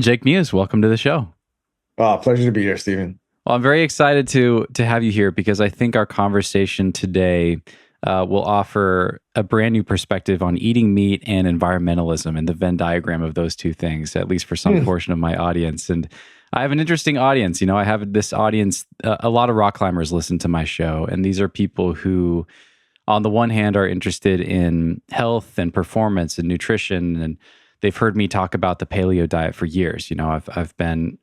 Jake Muise, welcome to the show. Pleasure to be here, Stephen. Well, I'm very excited to have you here because I think our conversation today will offer a brand new perspective on eating meat and environmentalism and the Venn diagram of those two things, at least for some portion of my audience. And I have an interesting audience. You know, I have this audience, a lot of rock climbers listen to my show, and these are people who, on the one hand, are interested in health and performance and nutrition, and they've heard me talk about the paleo diet for years. You know, I've been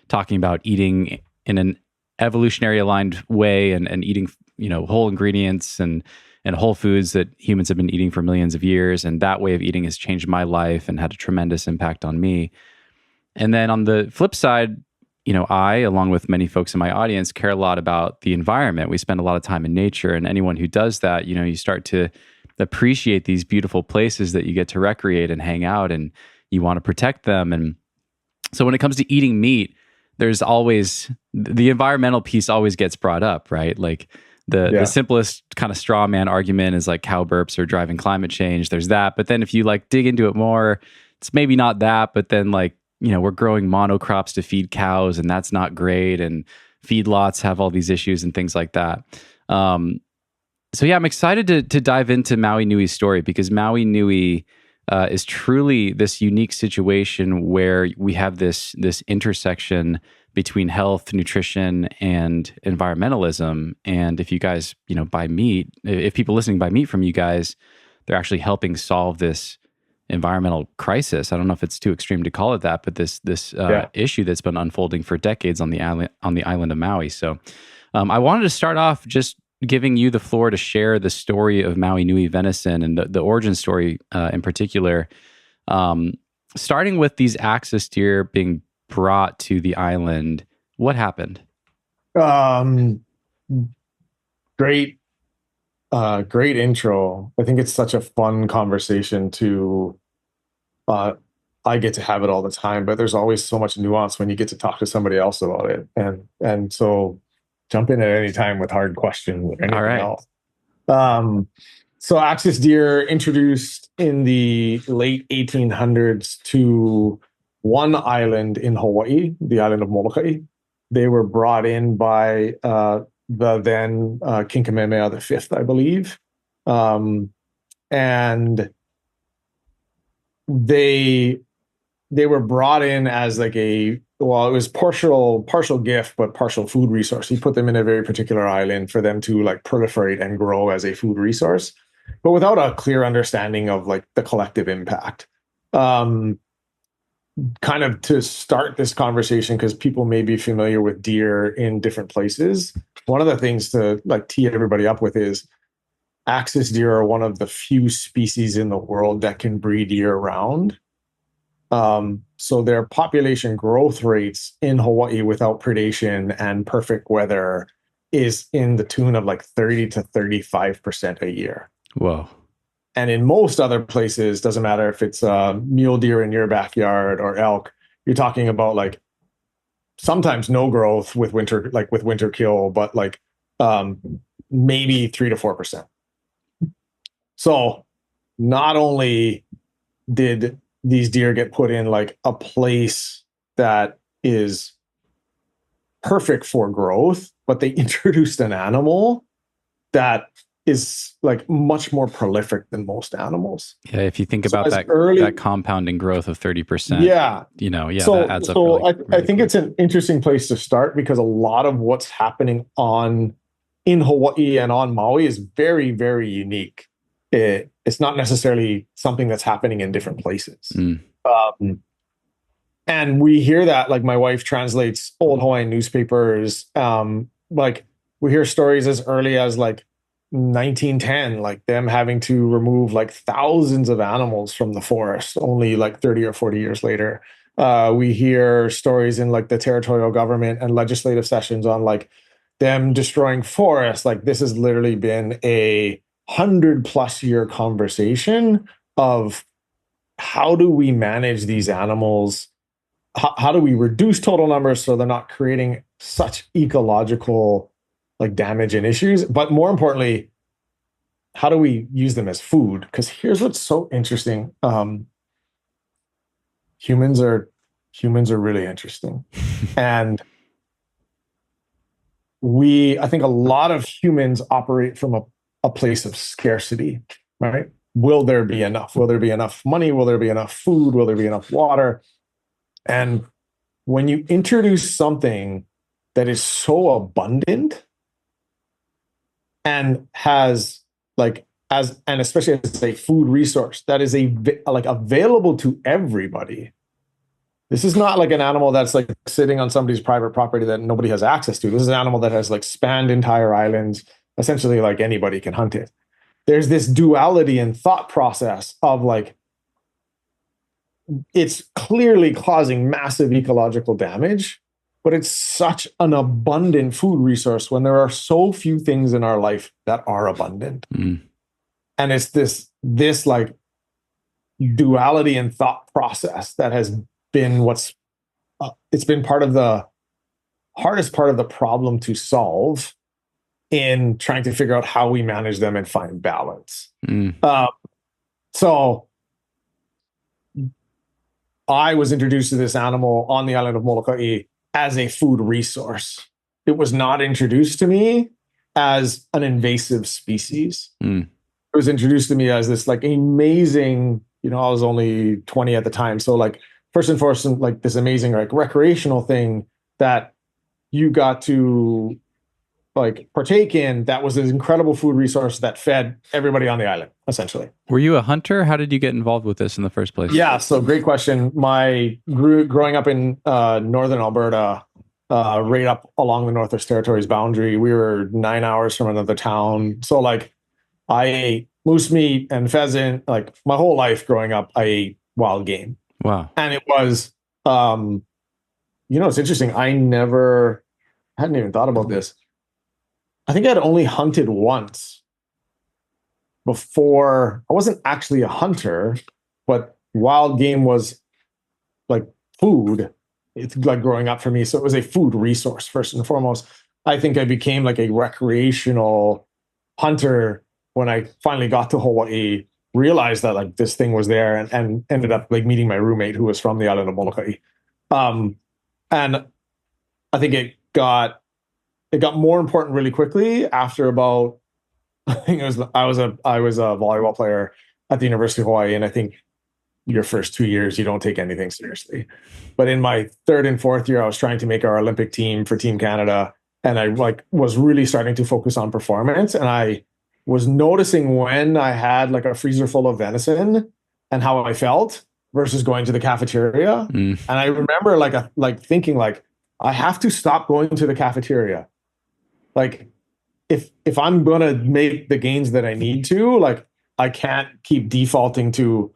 talking about eating in an evolutionary aligned way and eating, you know, whole ingredients and whole foods that humans have been eating for millions of years. And that way of eating has changed my life and had a tremendous impact on me. And then on the flip side, you know, I, along with many folks in my audience, care a lot about the environment. We spend a lot of time in nature, and anyone who does that, you know, you start to appreciate these beautiful places that you get to recreate and hang out, and you want to protect them. And so when it comes to eating meat, there's always the environmental piece always gets brought up, right? Like the simplest kind of straw man argument is like cow burps are driving climate change. There's that. But then if you like dig into it more, it's maybe not that, but then like, you know, we're growing monocrops to feed cows and that's not great. And feedlots have all these issues and things like that. So yeah, I'm excited to dive into Maui Nui's story because Maui Nui is truly this unique situation where we have this intersection between health, nutrition, and environmentalism. And if you guys, you know, buy meat, if people listening buy meat from you guys, they're actually helping solve this environmental crisis. I don't know if it's too extreme to call it that, but this issue that's been unfolding for decades on the island of Maui. So I wanted to start off just giving you the floor to share the story of Maui Nui Venison and the origin story in particular, starting with these axis deer being brought to the island. What happened? Great intro. I think it's such a fun conversation to, I get to have it all the time, but there's always so much nuance when you get to talk to somebody else about it. And so jump in at any time with hard questions or anything else. So axis deer introduced in the late 1800s to one island in Hawaii, the island of Molokai. They were brought in by the then King Kamehameha V, I believe. And they were brought in as like it was partial gift, but partial food resource. He put them in a very particular island for them to like proliferate and grow as a food resource, but without a clear understanding of like the collective impact. Kind of to start this conversation, because people may be familiar with deer in different places. One of the things to like tee everybody up with is axis deer are one of the few species in the world that can breed year round. So their population growth rates in Hawaii without predation and perfect weather is in the tune of like 30 to 35% a year. Whoa. And in most other places, doesn't matter if it's mule deer in your backyard or elk, you're talking about like sometimes no growth with winter kill, but like maybe 3 to 4%. So not only did these deer get put in like a place that is perfect for growth, but they introduced an animal that is like much more prolific than most animals. Yeah, if you think about that compounding growth of 30%, you know, that adds up. So I think it's an interesting place to start because a lot of what's happening in Hawaii and on Maui is very, very unique. It's not necessarily something that's happening in different places. And we hear that, like my wife translates old Hawaiian newspapers. Like we hear stories as early as like 1910, like them having to remove like thousands of animals from the forest only like 30 or 40 years later. We hear stories in like the territorial government and legislative sessions on like them destroying forests. Like this has literally been a 100+ year conversation of how do we manage these animals? How do we reduce total numbers so they're not creating such ecological like damage and issues? But more importantly, how do we use them as food? Because here's what's so interesting. Humans are humans are really interesting. And I think a lot of humans operate from a place of scarcity, right? Will there be enough? Will there be enough money? Will there be enough food? Will there be enough water? And when you introduce something that is so abundant and has like, and especially as a food resource that is like available to everybody. This is not like an animal that's like sitting on somebody's private property that nobody has access to. This is an animal that has like spanned entire islands. Essentially, like anybody can hunt it. There's this duality in thought process of like, it's clearly causing massive ecological damage, but it's such an abundant food resource when there are so few things in our life that are abundant. And it's this like duality in thought process that has been it's been part of the hardest part of the problem to solve in trying to figure out how we manage them and find balance. So I was introduced to this animal on the island of Molokai as a food resource. It was not introduced to me as an invasive species. It was introduced to me as this like amazing, I was only 20 at the time. So like first and foremost, like this amazing like recreational thing that you got to like partake in, that was an incredible food resource that fed everybody on the island, essentially. Were you a hunter? How did you get involved with this in the first place? Yeah, so great question. Growing up in northern Alberta, right up along the Northwest Territories boundary, we were 9 hours from another town. So like I ate moose meat and pheasant, like my whole life growing up, I ate wild game. Wow. And it was, it's interesting. I hadn't even thought about this. I think I'd only hunted once before. I wasn't actually a hunter, but wild game was like food. It's like growing up for me. So it was a food resource first and foremost. I think I became like a recreational hunter when I finally got to Hawaii, realized that like this thing was there and ended up like meeting my roommate who was from the island of Molokai. And I think it got more important really quickly after about, I think I was a volleyball player at the University of Hawaii. And I think your first 2 years, you don't take anything seriously. But in my third and fourth year, I was trying to make our Olympic team for Team Canada. And I like was really starting to focus on performance. And I was noticing when I had like a freezer full of venison and how I felt versus going to the cafeteria. And I remember like thinking like, I have to stop going to the cafeteria. Like if I'm going to make the gains that I need to, like I can't keep defaulting to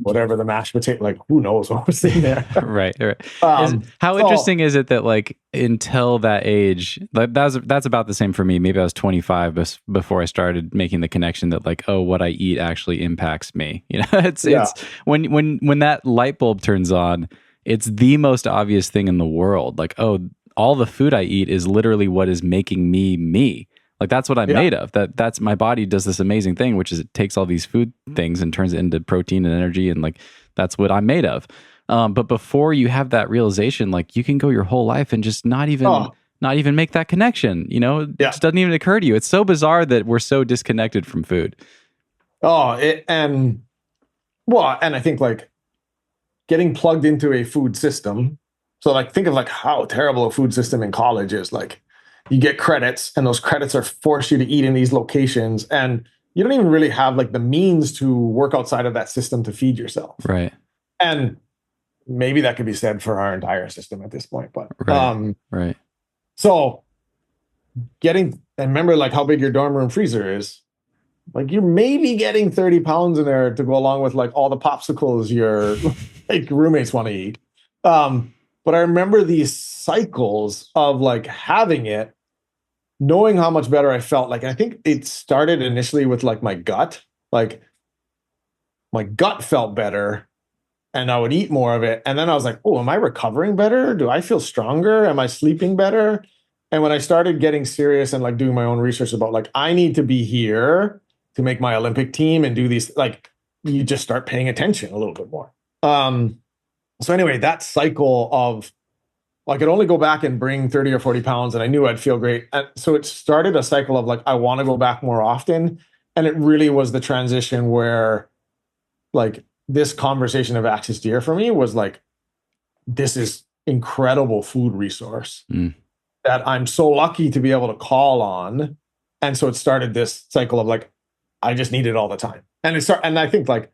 whatever the mashed potato, like who knows what was in there. Right. How interesting is it that like until that age, like that's about the same for me. Maybe I was 25 before I started making the connection that like, oh, what I eat actually impacts me. It's when that light bulb turns on, it's the most obvious thing in the world. Like, oh, all the food I eat is literally what is making me. Like that's what I'm made of. That's my body does this amazing thing, which is it takes all these food things and turns it into protein and energy, and like that's what I'm made of. But before you have that realization, like you can go your whole life and just not even make that connection. It just doesn't even occur to you. It's so bizarre that we're so disconnected from food. And I think like getting plugged into a food system. So like think of like how terrible a food system in college is. Like you get credits and those credits are forced you to eat in these locations and you don't even really have like the means to work outside of that system to feed yourself. Right. And maybe that could be said for our entire system at this point, but right. So and remember like how big your dorm room freezer is. Like you're maybe getting 30 pounds in there to go along with like all the popsicles your like roommates want to eat. But I remember these cycles of like having it, knowing how much better I felt. Like I think it started initially with like my gut. Like my gut felt better and I would eat more of it. And then I was like, oh, am I recovering better? Do I feel stronger? Am I sleeping better? And when I started getting serious and like doing my own research about like, I need to be here to make my Olympic team and do these, like you just start paying attention a little bit more. So anyway, that cycle of, I could only go back and bring 30 or 40 pounds, and I knew I'd feel great. And so it started a cycle of like, I want to go back more often. And it really was the transition where like this conversation of Axis Deer for me was like, this is incredible food resource that I'm so lucky to be able to call on. And so it started this cycle of like, I just need it all the time. And I think like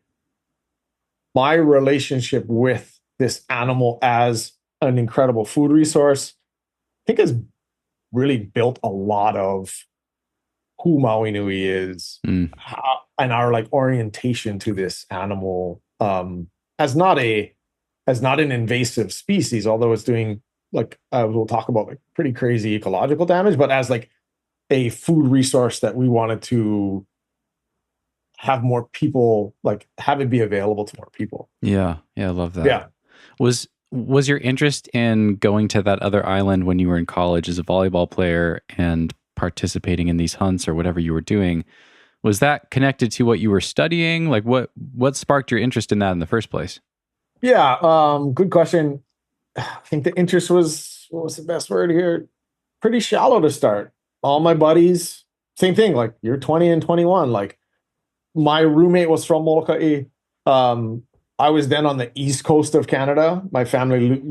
my relationship with this animal as an incredible food resource, I think has really built a lot of who Maui Nui is, and our like orientation to this animal, as not an invasive species, although it's doing like we'll talk about like pretty crazy ecological damage, but as like a food resource that we wanted to have more people, like have it be available to more people. Yeah, I love that. Yeah. Was your interest in going to that other island when you were in college as a volleyball player and participating in these hunts or whatever you were doing, was that connected to what you were studying? Like what sparked your interest in that in the first place? Yeah, good question. I think the interest was, what was the best word here? Pretty shallow to start. All my buddies, same thing, like you're 20 and 21. Like my roommate was from Molokai. I was then on the east coast of Canada. My family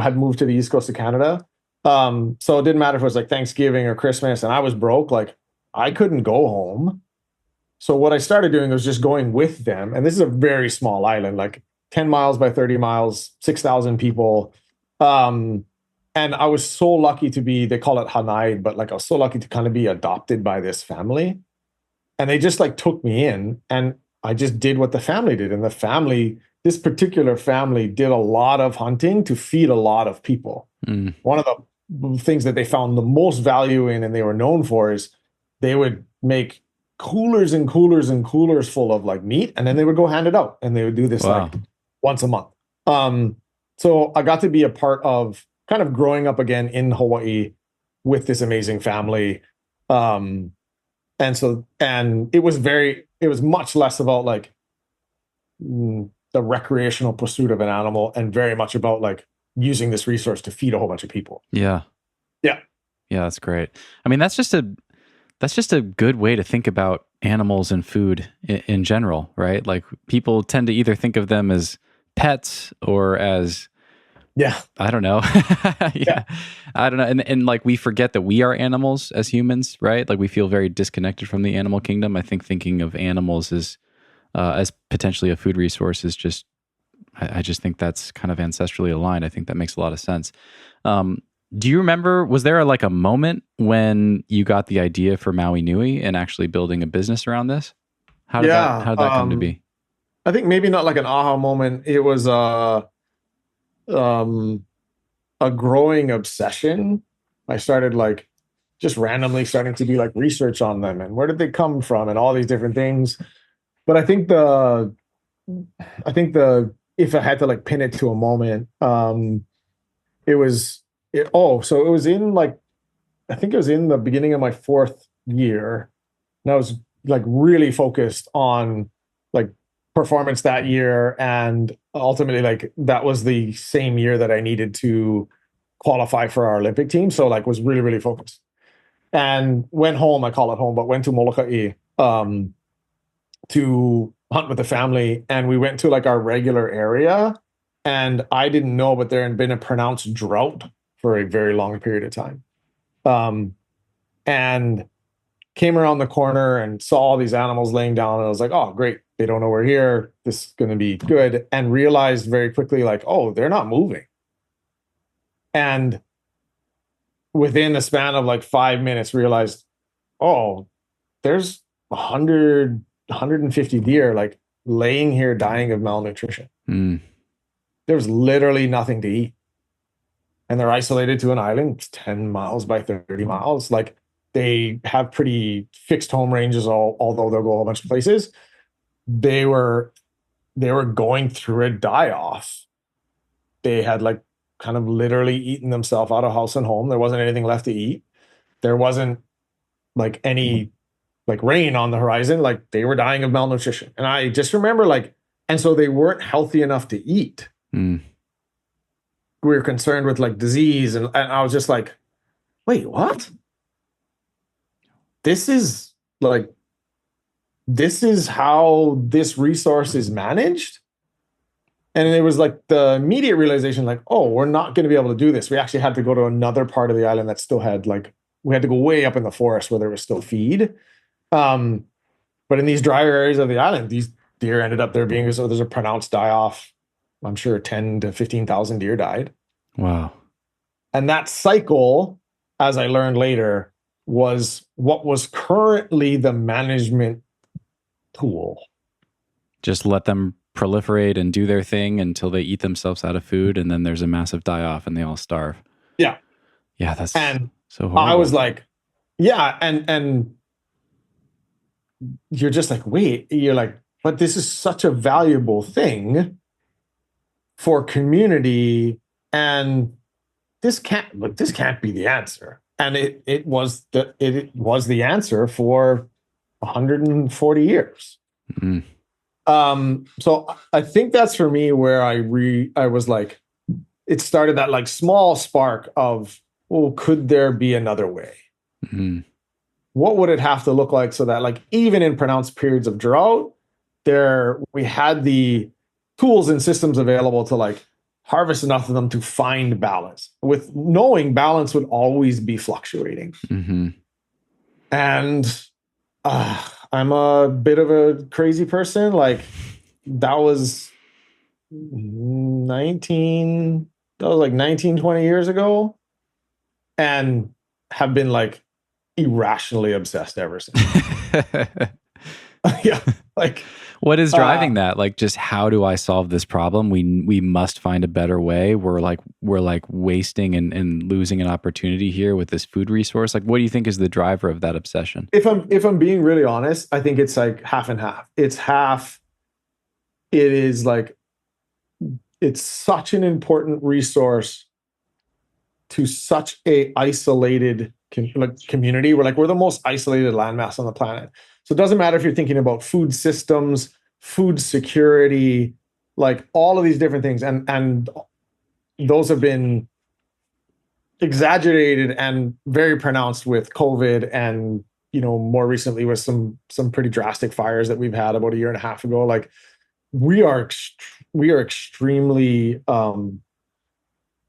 had moved to the east coast of Canada. So it didn't matter if it was like Thanksgiving or Christmas, and I was broke. Like I couldn't go home. So what I started doing was just going with them. And this is a very small island, like 10 miles by 30 miles, 6,000 people. And I was so lucky to be, they call it Hanaid, but like I was so lucky to kind of be adopted by this family. And they just like took me in, and I just did what the family did. And the family, this particular family, did a lot of hunting to feed a lot of people. One of the things that they found the most value in, and they were known for, is they would make coolers and coolers and coolers full of like meat, and then they would go hand it out, and they would do this like once a month. So I got to be a part of kind of growing up again in Hawaii with this amazing family. And it was much less about like the recreational pursuit of an animal, and very much about like using this resource to feed a whole bunch of people. Yeah, that's great. I mean, that's just a good way to think about animals and food in general, right? Like people tend to either think of them as pets or as, I don't know. I don't know. And like we forget that we are animals as humans, right? Like we feel very disconnected from the animal kingdom. I think thinking of animals as potentially a food resource is just, I just think that's kind of ancestrally aligned. I think that makes a lot of sense. Do you remember, was there like a moment when you got the idea for Maui Nui and actually building a business around this? How did that come to be? I think maybe not like an aha moment. It was a growing obsession. I started like just randomly starting to do like research on them, and where did they come from, and all these different things. But I think if I had to like pin it to a moment, so it was in like, I think it was in the beginning of my fourth year, and I was like really focused on like performance that year, and ultimately like that was the same year that I needed to qualify for our Olympic team. So like was really, really focused, and went home. I call it home, but went to Molokai to hunt with the family, and we went to like our regular area, and I didn't know, but there had been a pronounced drought for a very long period of time. And came around the corner and saw all these animals laying down, and I was like, oh, great. They don't know we're here. This is going to be good. And realized very quickly, like, oh, they're not moving. And within the span of like 5 minutes, realized, oh, there's 150 deer like laying here dying of malnutrition. There's literally nothing to eat. And they're isolated to an island 10 miles by 30 miles. Like they have pretty fixed home ranges, although they'll go a bunch of places. They were going through a die-off. They had like kind of literally eaten themselves out of house and home. There wasn't anything left to eat. There wasn't like any like rain on the horizon. Like they were dying of malnutrition. And I just remember like, and so they weren't healthy enough to eat. we were concerned with like disease, and I was just like, wait, what? This is like this is how this resource is managed. And it was like the immediate realization, like, oh, we're not going to be able to do this. We actually had to go to another part of the island that still had like, we had to go way up in the forest where there was still feed. Um, but in these drier areas of the island, these deer ended up there being, so there's a pronounced die off. I'm sure 10 to 15,000 deer died. Wow. And that cycle, as I learned later, was what was currently the management tool. Just let them proliferate and do their thing until they eat themselves out of food, and then there's a massive die-off and they all starve. Yeah. Yeah, that's and so horrible. I was like, yeah, and you're just like, wait, you're like, but this is such a valuable thing for community, and this can't be the answer. And it was the answer for 140 years. Mm. So I think that's for me where I was like, it started that like small spark of, well, could there be another way? Mm. What would it have to look like so that like even in pronounced periods of drought, we had the tools and systems available to like harvest enough of them to find balance, with knowing balance would always be fluctuating. Mm-hmm. And I'm a bit of a crazy person. Like that was 19, 20 years ago, and have been like irrationally obsessed ever since. Yeah. Like, what is driving that? Like, just how do I solve this problem? We must find a better way. We're like wasting and losing an opportunity here with this food resource. Like, what do you think is the driver of that obsession? If I'm being really honest, I think it's like half and half. It's half. It is like, it's such an important resource to such a isolated community. We're the most isolated landmass on the planet. So it doesn't matter if you're thinking about food systems, food security, like all of these different things. And those have been exaggerated and very pronounced with COVID, and, you know, more recently with some pretty drastic fires that we've had about a year and a half ago. Like we are extremely,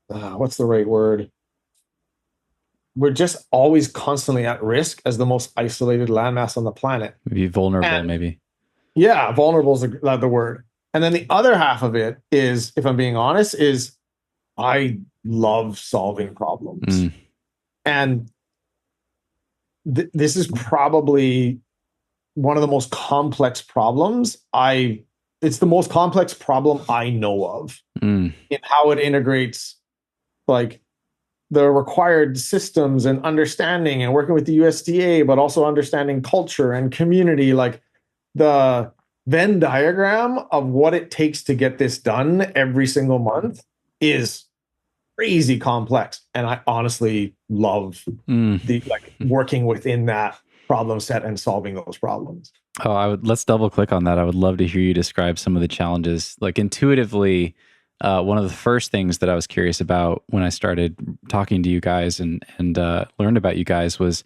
what's the right word? We're just always constantly at risk as the most isolated landmass on the planet. Maybe vulnerable, maybe. Yeah, vulnerable is the word. And then the other half of it is, if I'm being honest, is I love solving problems. Mm. And this is probably one of the most complex problems. It's the most complex problem I know of in how it integrates like the required systems and understanding and working with the USDA, but also understanding culture and community. Like the Venn diagram of what it takes to get this done every single month is crazy complex. And I honestly love working within that problem set and solving those problems. Oh, let's double click on that. I would love to hear you describe some of the challenges. Like intuitively, one of the first things that I was curious about when I started talking to you guys and learned about you guys was,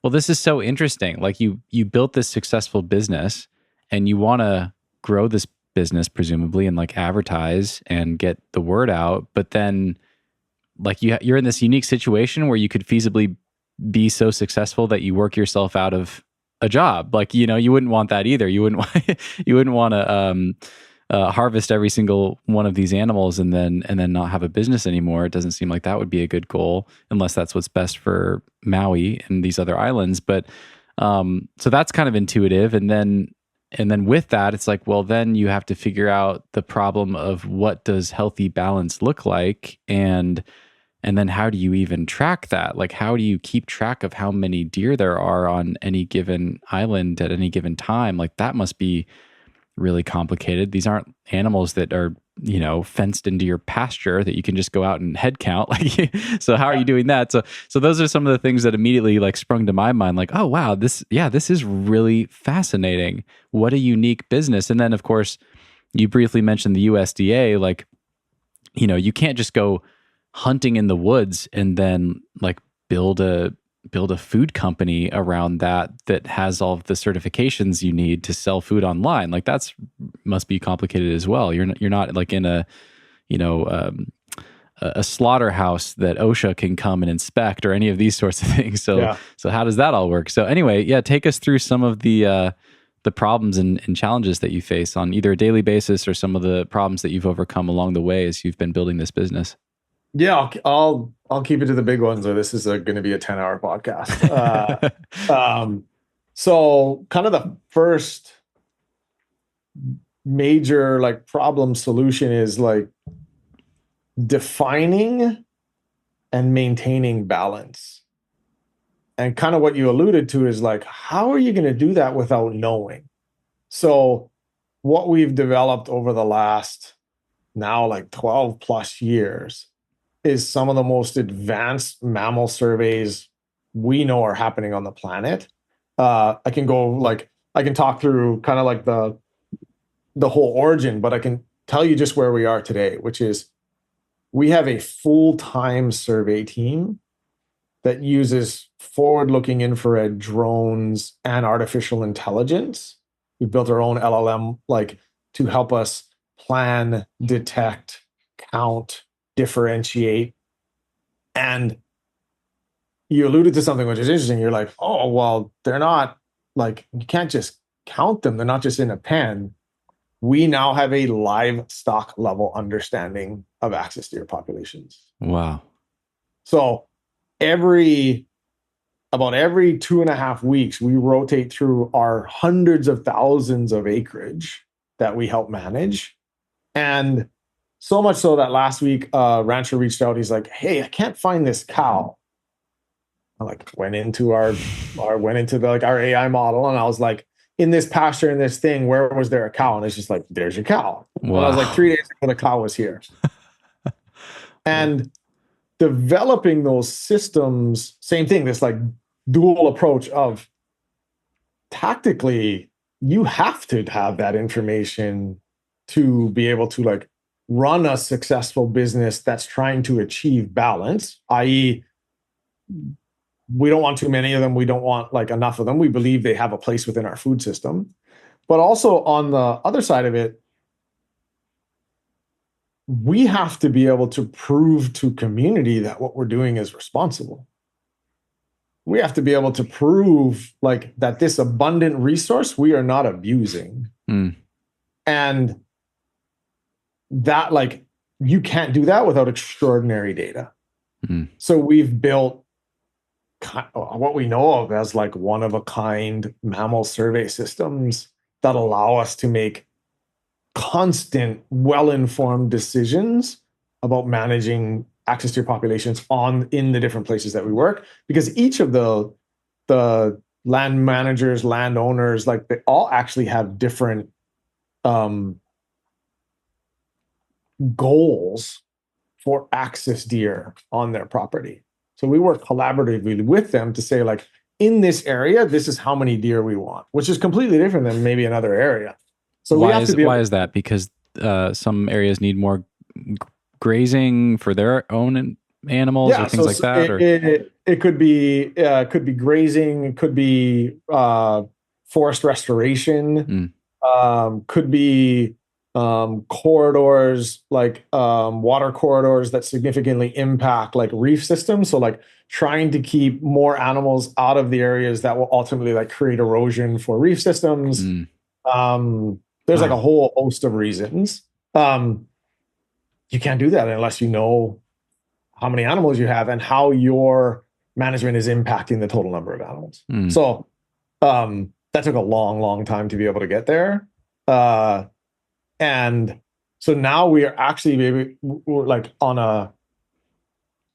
well, this is so interesting. Like you built this successful business and you want to grow this business presumably and like advertise and get the word out, but then like you're in this unique situation where you could feasibly be so successful that you work yourself out of a job. Like, you know, you wouldn't want that either. You wouldn't want to harvest every single one of these animals and then not have a business anymore. It doesn't seem like that would be a good goal unless that's what's best for Maui and these other islands. But so that's kind of intuitive. And then with that, it's like, well, then you have to figure out the problem of what does healthy balance look like, and then how do you even track that? Like, how do you keep track of how many deer there are on any given island at any given time? Like, that must be really complicated. These aren't animals that are, you know, fenced into your pasture that you can just go out and head count. Like, so how are you doing that? So those are some of the things that immediately like sprung to my mind. Like, oh wow, this is really fascinating. What a unique business. And then of course, you briefly mentioned the USDA. Like, you know, you can't just go hunting in the woods and then like build a food company around that has all of the certifications you need to sell food online. Like that's must be complicated as well. You're not like in a, you know, a slaughterhouse that OSHA can come and inspect or any of these sorts of things. So Yeah. so how does that all work? So anyway, yeah, take us through some of the problems and challenges that you face on either a daily basis or some of the problems that you've overcome along the way as you've been building this business. Yeah, I'll keep it to the big ones, or this is going to be a 10-hour podcast. So kind of the first major like problem solution is like defining and maintaining balance. And kind of what you alluded to is like, how are you going to do that without knowing? So what we've developed over the last now like 12 plus years is some of the most advanced mammal surveys we know are happening on the planet. I can talk through kind of like the whole origin, but I can tell you just where we are today, which is we have a full-time survey team that uses forward-looking infrared drones and artificial intelligence. We've built our own LLM like to help us plan, detect, count, differentiate. And you alluded to something which is interesting. You're like, oh, well, they're not like, you can't just count them. They're not just in a pen. We now have a livestock level understanding of axis deer populations. Wow. So about every 2.5 weeks, we rotate through our hundreds of thousands of acreage that we help manage. And so much so that last week, a rancher reached out. He's like, hey, I can't find this cow. I like went into our AI model, and I was like, in this pasture, in this thing, where was there a cow? And it's just like, there's your cow. Wow. And I was like, 3 days ago, the cow was here. And developing those systems, same thing, this like dual approach of tactically, you have to have that information to be able to like run a successful business that's trying to achieve balance, i.e., we don't want too many of them. We don't want like enough of them. We believe they have a place within our food system. But also on the other side of it, we have to be able to prove to community that what we're doing is responsible. We have to be able to prove like that this abundant resource we are not abusing. And that like you can't do that without extraordinary data. So we've built what we know of as like one of a kind mammal survey systems that allow us to make constant, well-informed decisions about managing axis deer populations in the different places that we work, because each of the land managers, landowners, like they all actually have different goals for axis deer on their property. So we work collaboratively with them to say, like, in this area, this is how many deer we want, which is completely different than maybe another area. So why is that? Because some areas need more grazing for their own animals or things like that? It could be grazing, it could be forest restoration, could be corridors, like water corridors that significantly impact like reef systems. So like trying to keep more animals out of the areas that will ultimately like create erosion for reef systems. There's like a whole host of reasons. You can't do that unless you know how many animals you have and how your management is impacting the total number of animals. So that took a long, long time to be able to get there. And so now we are actually we're like on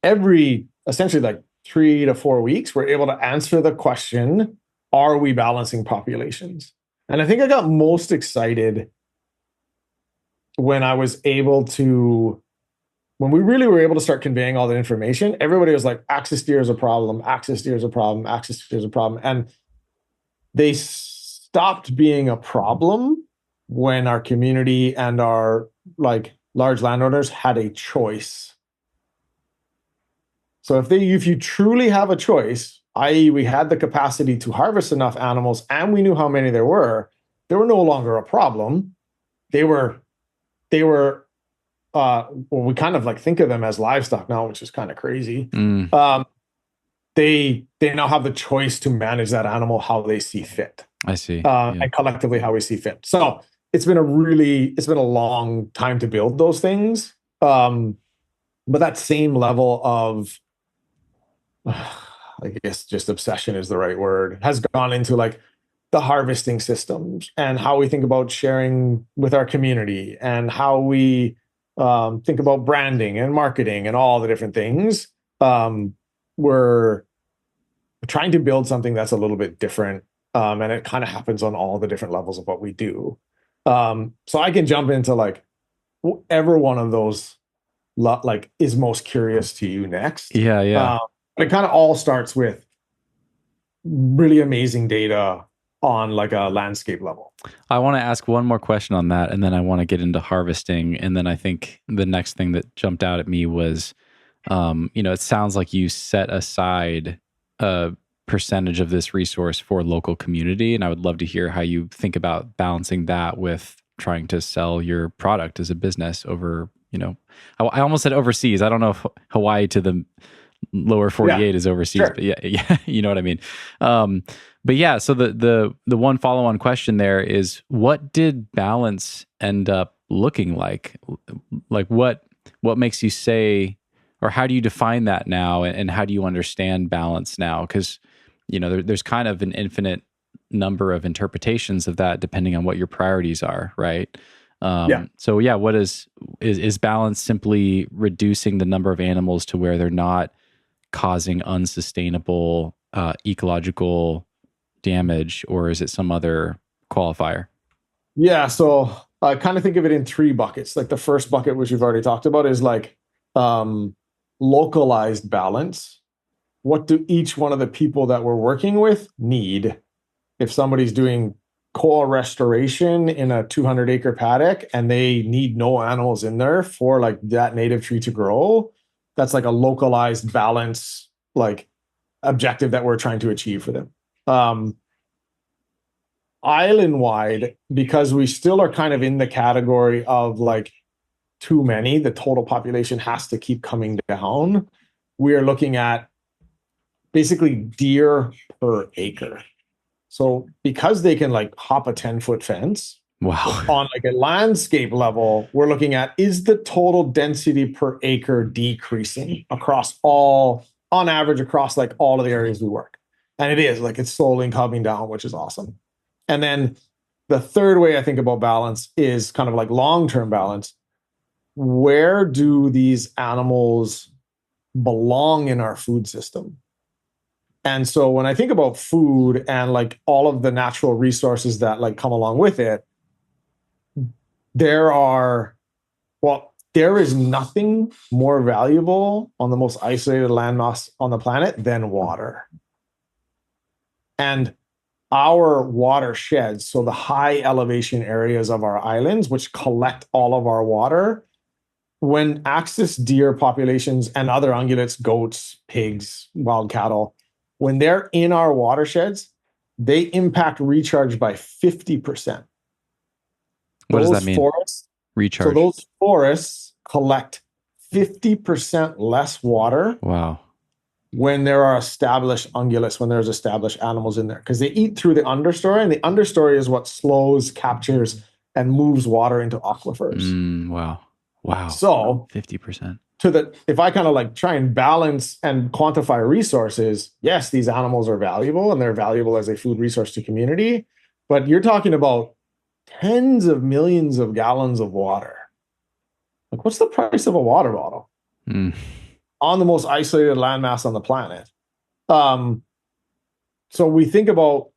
every essentially like 3 to 4 weeks, we're able to answer the question, are we balancing populations? And I think I got most excited when we really were able to start conveying all the information. Everybody was like, axis deer is a problem, axis deer is a problem, axis deer is a problem. And they stopped being a problem when our community and our like large landowners had a choice So if you truly have a choice, i.e., we had the capacity to harvest enough animals and we knew how many there were no longer a problem. They were well, we kind of like think of them as livestock now, which is kind of crazy. They now have the choice to manage that animal how they see fit. I see. And collectively how we see fit. So it's been a long time to build those things. But that same level of, I guess just obsession is the right word, has gone into like the harvesting systems and how we think about sharing with our community and how we think about branding and marketing and all the different things. We're trying to build something that's a little bit different. And it kind of happens on all the different levels of what we do. So I can jump into like whatever one of those like is most curious to you next. Yeah. It kind of all starts with really amazing data on like a landscape level. I want to ask one more question on that, and then I want to get into harvesting. And then I think the next thing that jumped out at me was, it sounds like you set aside a percentage of this resource for local community. And I would love to hear how you think about balancing that with trying to sell your product as a business over, I almost said overseas. I don't know if Hawaii to the lower 48 is overseas, sure. But yeah, you know what I mean? But yeah, so the one follow-on question there is, what did balance end up looking like? Like what makes you say, or how do you define that now? And how do you understand balance now? Because, there's kind of an infinite number of interpretations of that depending on what your priorities are, right? So yeah, what is balance simply reducing the number of animals to where they're not causing unsustainable ecological damage, or is it some other qualifier? Yeah, so I kind of think of it in three buckets. Like the first bucket, which we've already talked about, is like localized balance. What do each one of the people that we're working with need? If somebody's doing coral restoration in a 200-acre paddock and they need no animals in there for like that native tree to grow, that's like a localized balance, like objective that we're trying to achieve for them. Island wide, because we still are kind of in the category of like too many, the total population has to keep coming down. We are looking at basically deer per acre. So because they can like hop a 10-foot fence, wow, on like a landscape level, we're looking at, is the total density per acre decreasing across all, on average, across like all of the areas we work? And it is, like, it's slowly coming down, which is awesome. And then the third way I think about balance is kind of like long-term balance. Where do these animals belong in our food system? And so when I think about food and like all of the natural resources that like come along with it, there is nothing more valuable on the most isolated landmass on the planet than water. And our watersheds, so the high elevation areas of our islands, which collect all of our water, when axis deer populations and other ungulates, goats, pigs, wild cattle, when they're in our watersheds, they impact recharge by 50%. What does that mean? Forests, recharge. So those forests collect 50% less water. Wow. When there are established ungulates, when there's established animals in there, because they eat through the understory, and the understory is what slows, captures, and moves water into aquifers. Wow. So 50%. If I kind of like try and balance and quantify resources, yes, these animals are valuable and they're valuable as a food resource to community, but you're talking about tens of millions of gallons of water. Like, what's the price of a water bottle on the most isolated landmass on the planet? So we think about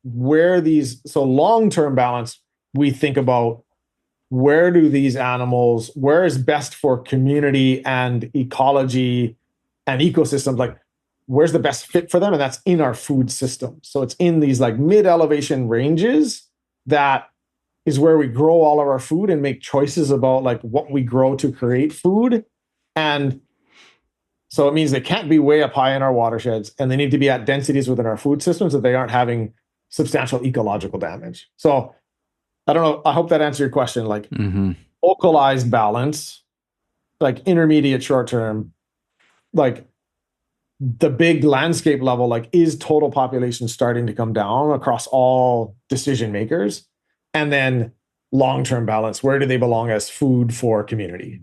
so long-term balance, we think about where is best for community and ecology and ecosystems, like where's the best fit for them? And that's in our food system. So it's in these like mid-elevation ranges that is where we grow all of our food and make choices about like what we grow to create food. And So it means they can't be way up high in our watersheds, and they need to be at densities within our food systems that they aren't having substantial ecological damage. So I don't know. I hope that answered your question. Like localized balance, like intermediate short term, like the big landscape level, like is total population starting to come down across all decision makers? And then long-term balance, where do they belong as food for community?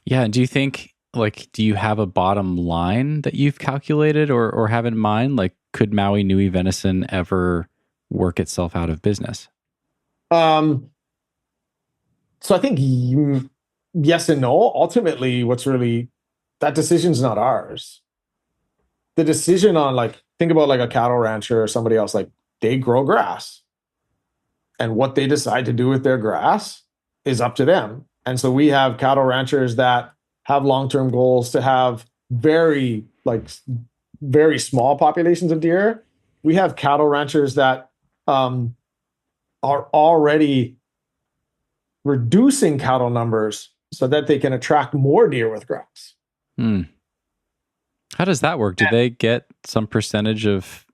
Yeah. Do you think, like, do you have a bottom line that you've calculated or have in mind? Like, could Maui Nui Venison ever work itself out of business? So I think yes and no. Ultimately, that decision's not ours. The decision on, like, think about like a cattle rancher or somebody else, like they grow grass. And what they decide to do with their grass is up to them. And so we have cattle ranchers that have long-term goals to have very small populations of deer. We have cattle ranchers that are already reducing cattle numbers so that they can attract more deer with grass. How does that work? Do they get some percentage of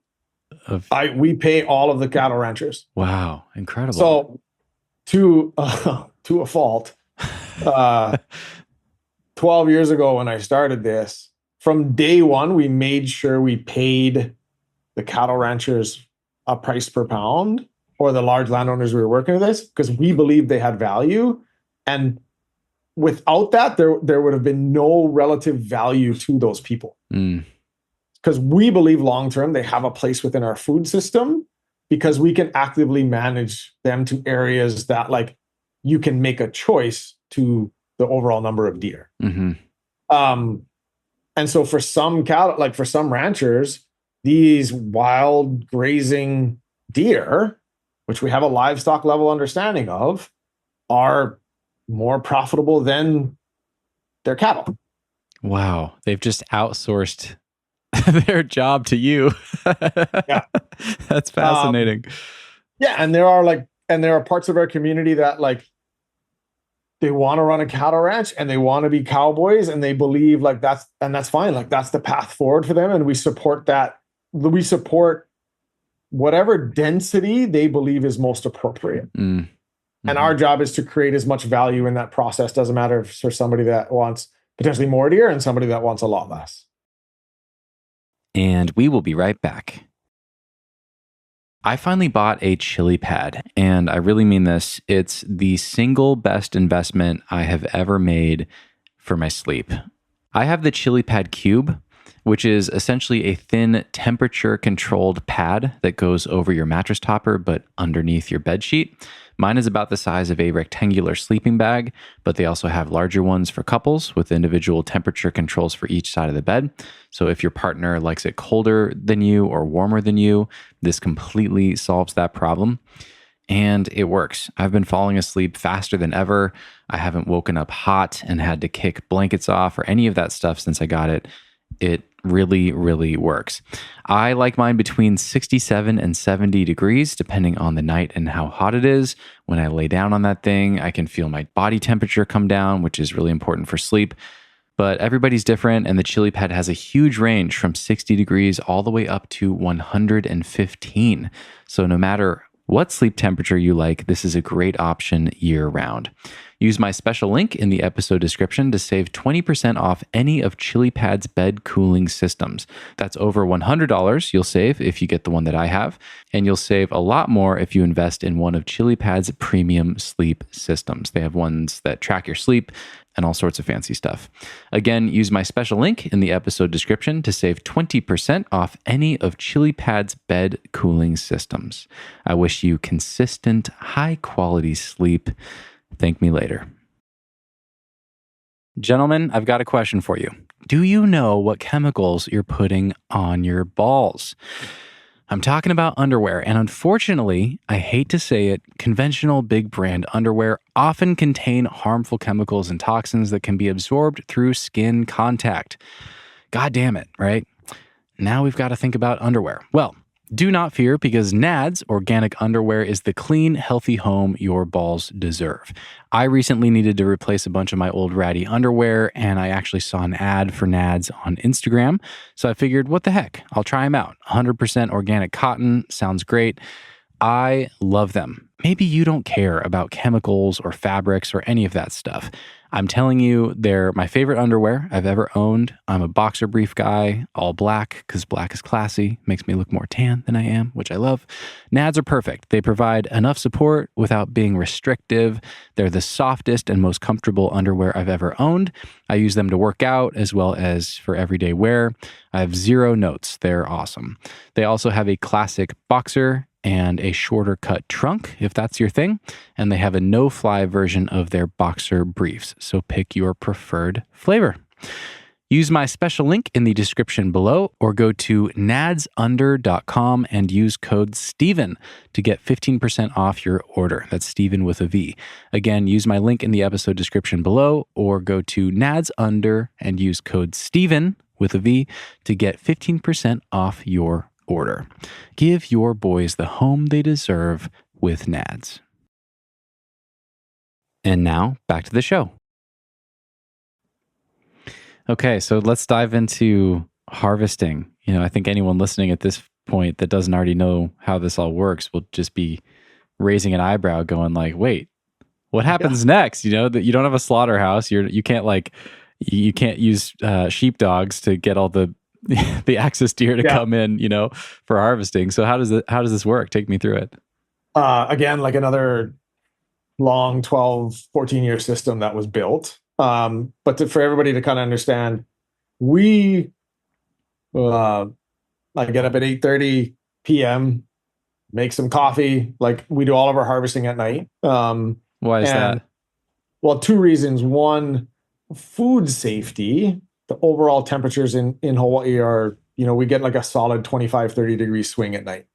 we pay all of the cattle ranchers. Wow, incredible. So to a fault, 12 years ago when I started this, from day one, we made sure we paid the cattle ranchers a price per pound, or the large landowners we were working with this, because we believed they had value. And without that, there would have been no relative value to those people. Because we believe long-term they have a place within our food system, because we can actively manage them to areas that, like, you can make a choice to the overall number of deer. And so for some cattle, like for some ranchers, these wild grazing deer, which we have a livestock level understanding of, are more profitable than their cattle. Wow. They've just outsourced their job to you. Yeah. That's fascinating. And there are parts of our community that, like, they want to run a cattle ranch and they want to be cowboys, and they believe like that's fine. Like, that's the path forward for them. And we support that. We support whatever density they believe is most appropriate. And our job is to create as much value in that process. Doesn't matter if for somebody that wants potentially more deer and somebody that wants a lot less. And we will be right back. I finally bought a Chilipad, and I really mean this. It's the single best investment I have ever made for my sleep. I have the Chilipad Cube, which is essentially a thin temperature-controlled pad that goes over your mattress topper but underneath your bed sheet. Mine is about the size of a rectangular sleeping bag, but they also have larger ones for couples with individual temperature controls for each side of the bed. So if your partner likes it colder than you or warmer than you, this completely solves that problem. And it works. I've been falling asleep faster than ever. I haven't woken up hot and had to kick blankets off or any of that stuff since I got it. It really, really works. I like mine between 67 and 70 degrees, depending on the night and how hot it is. When I lay down on that thing, I can feel my body temperature come down, which is really important for sleep. But everybody's different, and the Chilipad has a huge range from 60 degrees all the way up to 115. So no matter what sleep temperature you like, this is a great option year-round. Use my special link in the episode description to save 20% off any of Chilipad's bed cooling systems. That's over $100 you'll save if you get the one that I have, and you'll save a lot more if you invest in one of Chilipad's premium sleep systems. They have ones that track your sleep and all sorts of fancy stuff. Again, use my special link in the episode description to save 20% off any of Chilipad's bed cooling systems. I wish you consistent, high-quality sleep. Thank me later. Gentlemen, I've got a question for you. Do you know what chemicals you're putting on your balls? I'm talking about underwear, and unfortunately, I hate to say it, conventional big brand underwear often contain harmful chemicals and toxins that can be absorbed through skin contact. God damn it, right? Now we've got to think about underwear. Well, Do not fear, because NADS organic underwear is the clean, healthy home your balls deserve. I recently needed to replace a bunch of my old ratty underwear, and I actually saw an ad for NADS on Instagram. So I figured, what the heck? I'll try them out. 100% organic cotton sounds great. I love them. Maybe you don't care about chemicals or fabrics or any of that stuff. I'm telling you, they're my favorite underwear I've ever owned. I'm a boxer brief guy, all black, because black is classy, makes me look more tan than I am, which I love. NADS are perfect. They provide enough support without being restrictive. They're the softest and most comfortable underwear I've ever owned. I use them to work out as well as for everyday wear. I have zero notes. They're awesome. They also have a classic boxer and a shorter cut trunk, if that's your thing. And they have a no-fly version of their boxer briefs. So pick your preferred flavor. Use my special link in the description below, or go to nadsunder.com and use code Steven to get 15% off your order. That's Steven with a V. Again, use my link in the episode description below, or go to nadsunder and use code Steven with a V to get 15% off your order. Give your boys the home they deserve with NADS. And now, back to the show. Okay, so let's dive into harvesting. I think anyone listening at this point that doesn't already know how this all works will just be raising an eyebrow going like, wait, what happens next? That you don't have a slaughterhouse. You can't use sheepdogs to get all the access deer to come in, for harvesting. So how does this work? Take me through it. Again, like another long 12, 14-year system that was built. But for everybody to kind of understand, we I get up at 8:30 p.m., make some coffee. Like, we do all of our harvesting at night. Why is that? Well, two reasons. One, food safety. The overall temperatures in Hawaii are, we get like a solid 25, 30 degree swing at night.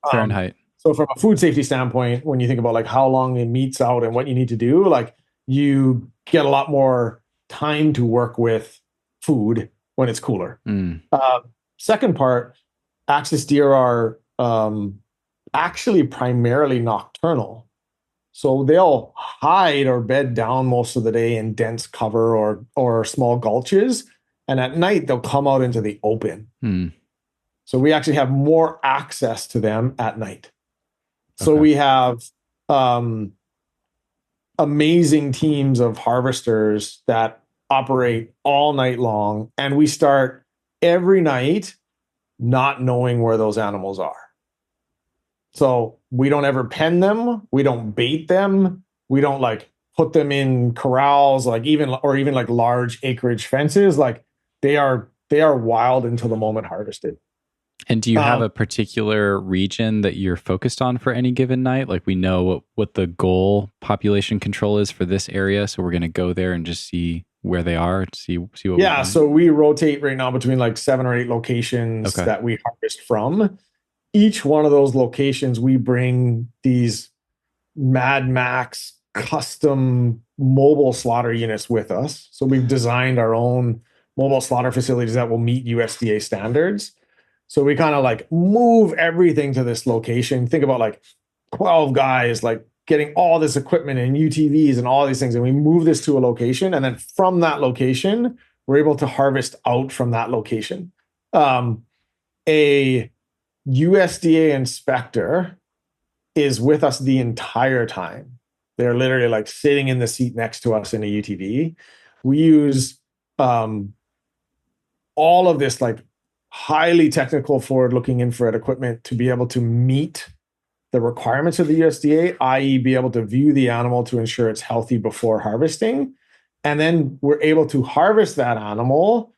Fahrenheit. So from a food safety standpoint, when you think about like how long the meat's out and what you need to do, like, you get a lot more time to work with food when it's cooler. Second part, axis deer are actually primarily nocturnal. So they'll hide or bed down most of the day in dense cover or small gulches. And at night, they'll come out into the open. So we actually have more access to them at night. So we have amazing teams of harvesters that operate all night long. And we start every night not knowing where those animals are. So we don't ever pen them. We don't bait them. We don't like put them in corrals, even like large acreage fences. Like, they are wild until the moment harvested. And do you have a particular region that you're focused on for any given night? Like, we know what the goal population control is for this area, so we're going to go there and just see where they are, see what we find. So we rotate right now between like 7 or 8 locations that we harvest from. Each one of those locations, we bring these Mad Max custom mobile slaughter units with us. So we've designed our own mobile slaughter facilities that will meet USDA standards. So we kind of like move everything to this location. Think about like 12 guys like getting all this equipment and UTVs and all these things. And we move this to a location. And then from that location, we're able to harvest out from that location. A USDA inspector is with us the entire time. They're literally like sitting in the seat next to us in a UTV. We use all of this like highly technical forward-looking infrared equipment to be able to meet the requirements of the USDA, i.e. be able to view the animal to ensure it's healthy before harvesting. And then we're able to harvest that animal.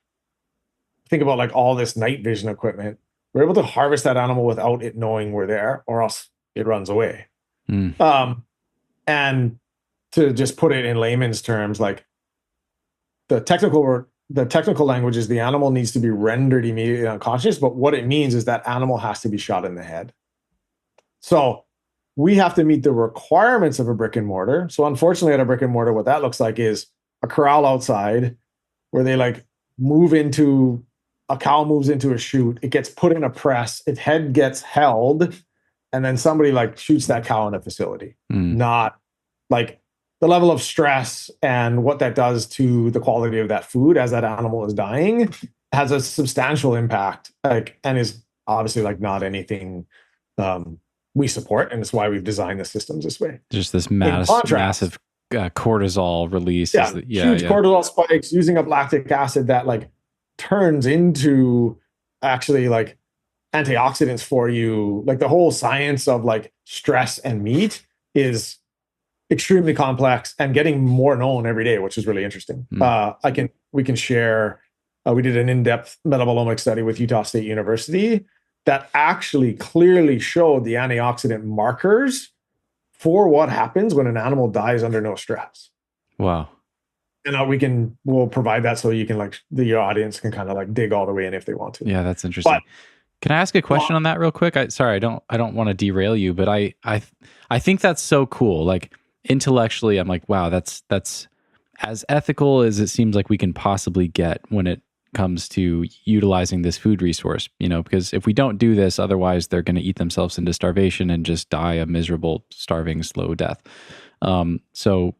Think about like all this night vision equipment. We're able to harvest that animal without it knowing we're there, or else it runs away. And to just put it in layman's terms, like the technical language is the animal needs to be rendered immediately unconscious, but what it means is that animal has to be shot in the head. So we have to meet the requirements of a brick and mortar. So unfortunately, at a brick and mortar, what that looks like is a corral outside where they like move into a cow moves into a chute, it gets put in a press, its head gets held, and then somebody like shoots that cow in a facility. Not like the level of stress and what that does to the quality of that food as that animal is dying has a substantial impact, like, and is obviously like not anything we support, and it's why we've designed the systems this way. Just this massive cortisol release. Huge cortisol spikes, using up lactic acid that like turns into actually like antioxidants for you. Like the whole science of like stress and meat is extremely complex and getting more known every day, which is really interesting. We can share. We did an in-depth metabolomic study with Utah State University that actually clearly showed the antioxidant markers for what happens when an animal dies under no stress. Wow. And we'll provide that so you can like the audience can kind of like dig all the way in if they want to. Yeah, that's interesting. But, can I ask a question on that real quick? I don't want to derail you, but I think that's so cool. Like intellectually, I'm like, wow, that's as ethical as it seems like we can possibly get when it comes to utilizing this food resource, because if we don't do this, otherwise they're going to eat themselves into starvation and just die a miserable, starving, slow death. So,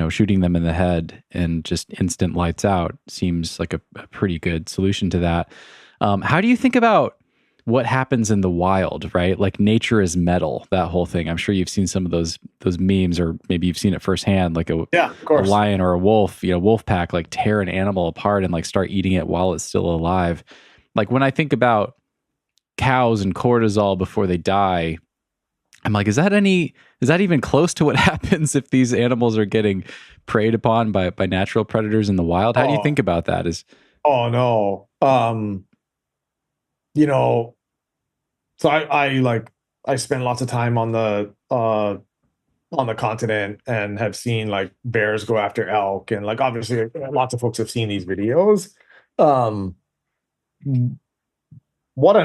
shooting them in the head and just instant lights out seems like a pretty good solution to that. How do you think about what happens in the wild, right? Like nature is metal, that whole thing. I'm sure you've seen some of those memes, or maybe you've seen it firsthand, like a lion or a wolf, wolf pack, like tear an animal apart and like start eating it while it's still alive. Like when I think about cows and cortisol before they die, I'm like, is that even close to what happens if these animals are getting preyed upon by natural predators in the wild? How do you think about that? Oh no. So I spend lots of time on the continent and have seen like bears go after elk, and like obviously lots of folks have seen these videos. What a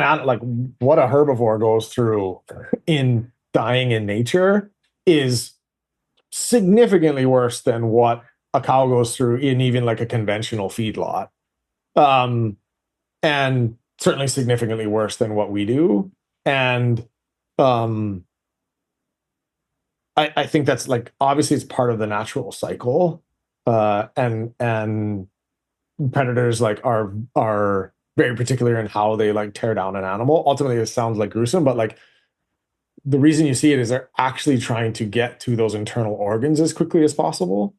herbivore goes through in dying in nature is significantly worse than what a cow goes through in even like a conventional feedlot. And certainly significantly worse than what we do. And I think that's like, obviously it's part of the natural cycle. And predators like are very particular in how they like tear down an animal. Ultimately, it sounds like gruesome, but like the reason you see it is they're actually trying to get to those internal organs as quickly as possible.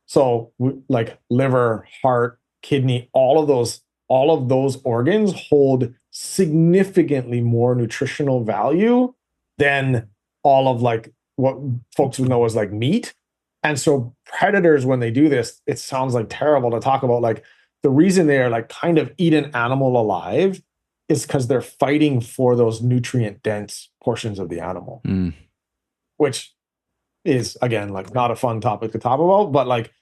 So like liver, heart, kidney, all of those organs hold significantly more nutritional value than all of like what folks would know as like meat. And so predators, when they do this, it sounds like terrible to talk about. Like the reason they are like kind of eat an animal alive is because they're fighting for those nutrient dense portions of the animal, which is again, like not a fun topic to talk about, but like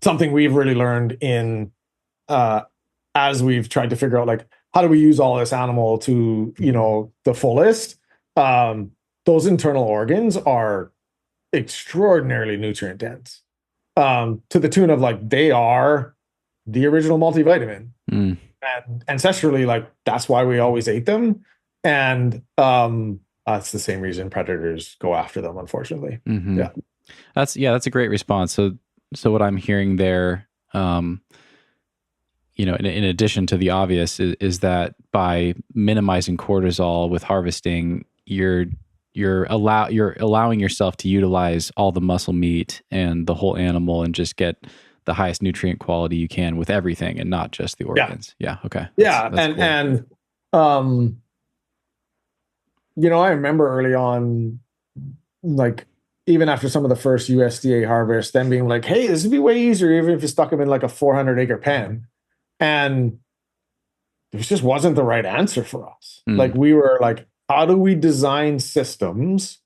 something we've really learned in as we've tried to figure out like how do we use all this animal to the fullest. Those internal organs are extraordinarily nutrient dense, to the tune of like they are the original multivitamin. And ancestrally, like that's why we always ate them, and that's the same reason predators go after them, unfortunately. That's a great response. So what I'm hearing there, in addition to the obvious, is that by minimizing cortisol with harvesting, you're allowing yourself to utilize all the muscle meat and the whole animal and just get the highest nutrient quality you can with everything and not just the organs. Yeah. Okay. That's cool. I remember early on, like even after some of the first USDA harvests, them being like, hey, this would be way easier even if you stuck them in like a 400-acre pen. And it just wasn't the right answer for us. Like we were like, how do we design systems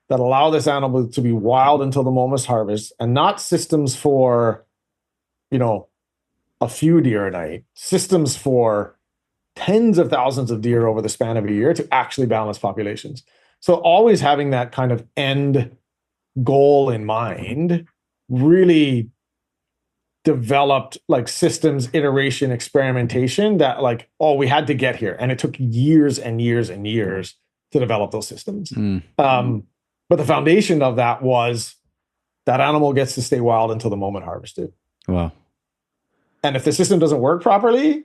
that allow this animal to be wild until the moment's harvest, and not systems for, a few deer a night, systems for tens of thousands of deer over the span of a year to actually balance populations. So always having that kind of end goal in mind really developed like systems iteration experimentation that like, oh, we had to get here. And it took years and years and years to develop those systems. But the foundation of that was that animal gets to stay wild until the moment harvested. Wow. And if the system doesn't work properly,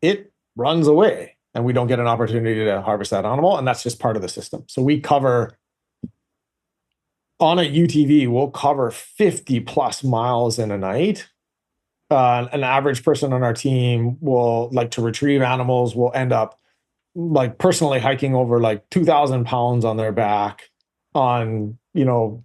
it runs away and we don't get an opportunity to harvest that animal. And that's just part of the system. So we cover, on a UTV, we'll cover 50 plus miles in a night. An average person on our team will, like, to retrieve animals, will end up like personally hiking over like 2,000 pounds on their back on, you know,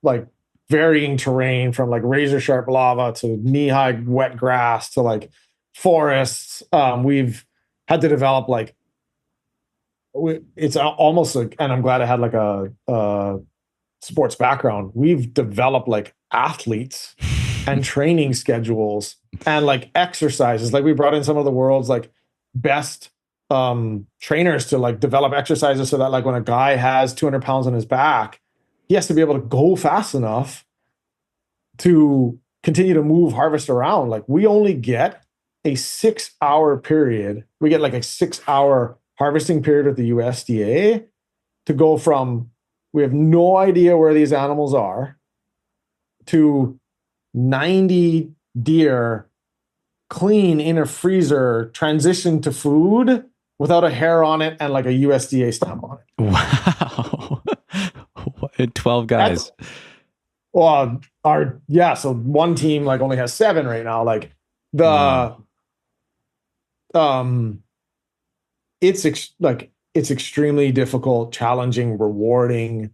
like varying terrain from like razor sharp lava to knee-high wet grass to like forests. We've had to develop like, it's almost like, and I'm glad I had like a sports background. We've developed like athletes and training schedules and like exercises. Like we brought in some of the world's like best trainers to like develop exercises so that like when a guy has 200 pounds on his back, he has to be able to go fast enough to continue to move harvest around. Like we only get a 6-hour period. We get like a 6-hour harvesting period with the USDA to go from, we have no idea where these animals are, to 90 deer clean in a freezer, transition to food without a hair on it and like a USDA stamp on it. Wow. 12 guys. Well, so one team like only has 7 right now. Like it's extremely difficult, challenging, rewarding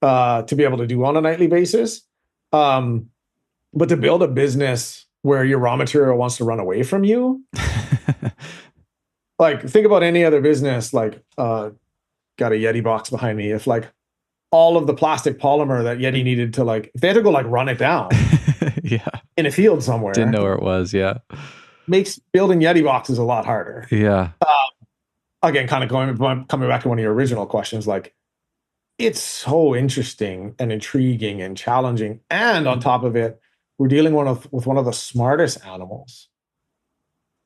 to be able to do on a nightly basis. But to build a business where your raw material wants to run away from you, like think about any other business, like got a Yeti box behind me. If like all of the plastic polymer that Yeti needed to like, if they had to go like run it down in a field somewhere. Didn't know where it was. Yeah. Makes building Yeti boxes a lot harder. Yeah. Again, kind of coming back to one of your original questions, like it's so interesting and intriguing and challenging. And on top of it, we're dealing with one of the smartest animals.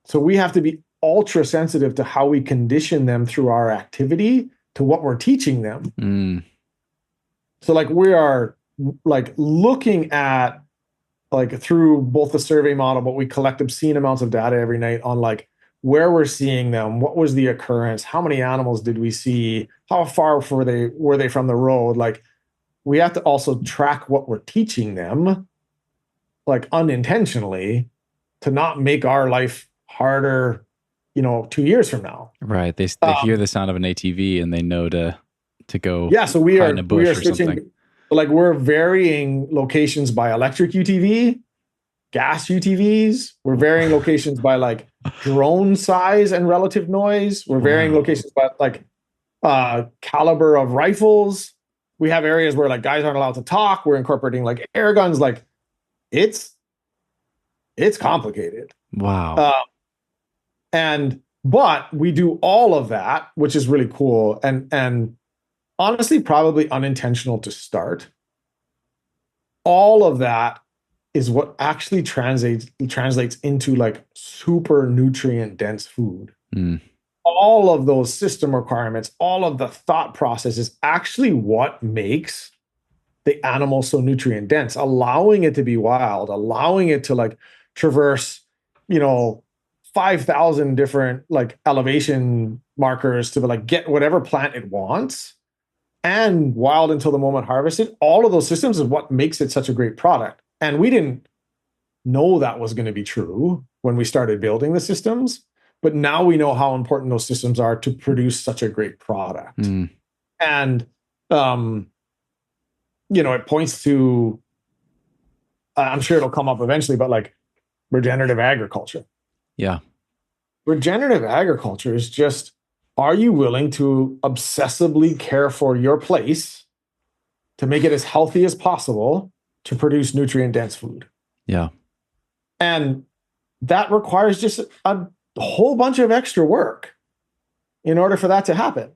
So we have to be ultra sensitive to how we condition them through our activity to what we're teaching them. So like we are like looking at like through both the survey model, but we collect obscene amounts of data every night on like where we're seeing them, what was the occurrence, how many animals did we see, how far were they from the road. Like we have to also track what we're teaching them, like unintentionally, to not make our life harder, 2 years from now. Right. They hear the sound of an ATV and they know to go. Yeah. So we are switching. Like we're varying locations by electric UTV, gas UTVs. We're varying locations by like drone size and relative noise. We're varying locations by like caliber of rifles. We have areas where like guys aren't allowed to talk. We're incorporating like air guns. Like it's complicated. Wow. But we do all of that, which is really cool. And honestly, probably unintentional to start. All of that is what actually translates into like super nutrient dense food. All of those system requirements, all of the thought process is actually what makes the animal so nutrient dense, allowing it to be wild, allowing it to like traverse, 5,000 different like elevation markers to like get whatever plant it wants, and wild until the moment harvested. All of those systems is what makes it such a great product. And we didn't know that was going to be true when we started building the systems, but now we know how important those systems are to produce such a great product. And it points to, I'm sure it'll come up eventually, but like regenerative agriculture. Yeah. Regenerative agriculture is just, are you willing to obsessively care for your place to make it as healthy as possible to produce nutrient dense food? Yeah. And that requires just a whole bunch of extra work in order for that to happen.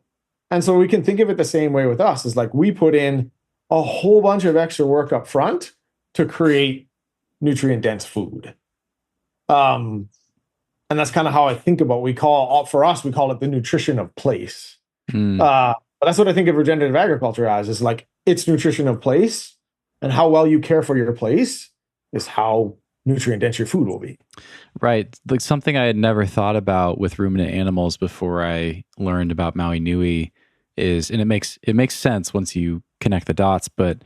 And so we can think of it the same way with us, is like we put in a whole bunch of extra work up front to create nutrient dense food. And that's kind of how I think about, for us, we call it the nutrition of place. But that's what I think of regenerative agriculture as, is like it's nutrition of place, and how well you care for your place is how nutrient dense your food will be. Right. Like something I had never thought about with ruminant animals before I learned about Maui Nui is, and it makes sense once you connect the dots, but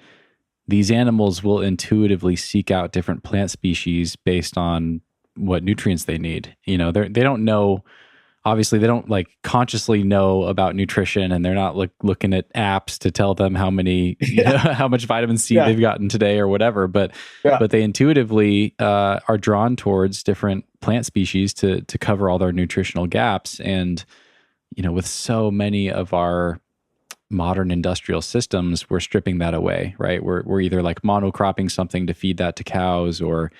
these animals will intuitively seek out different plant species based on what nutrients they need. You know, they don't know, obviously they don't like consciously know about nutrition, and they're not looking at apps to tell them how many, how much vitamin C they've gotten today or whatever. But they intuitively are drawn towards different plant species to cover all their nutritional gaps. And, you know, with so many of our modern industrial systems, we're stripping that away, right? We're either like monocropping something to feed that to cows, or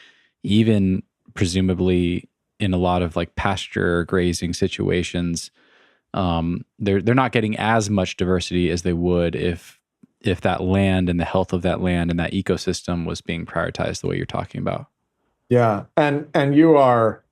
even presumably in a lot of like pasture grazing situations, they're not getting as much diversity as they would if that land and the health of that land and that ecosystem was being prioritized the way you're talking about. Yeah, and you're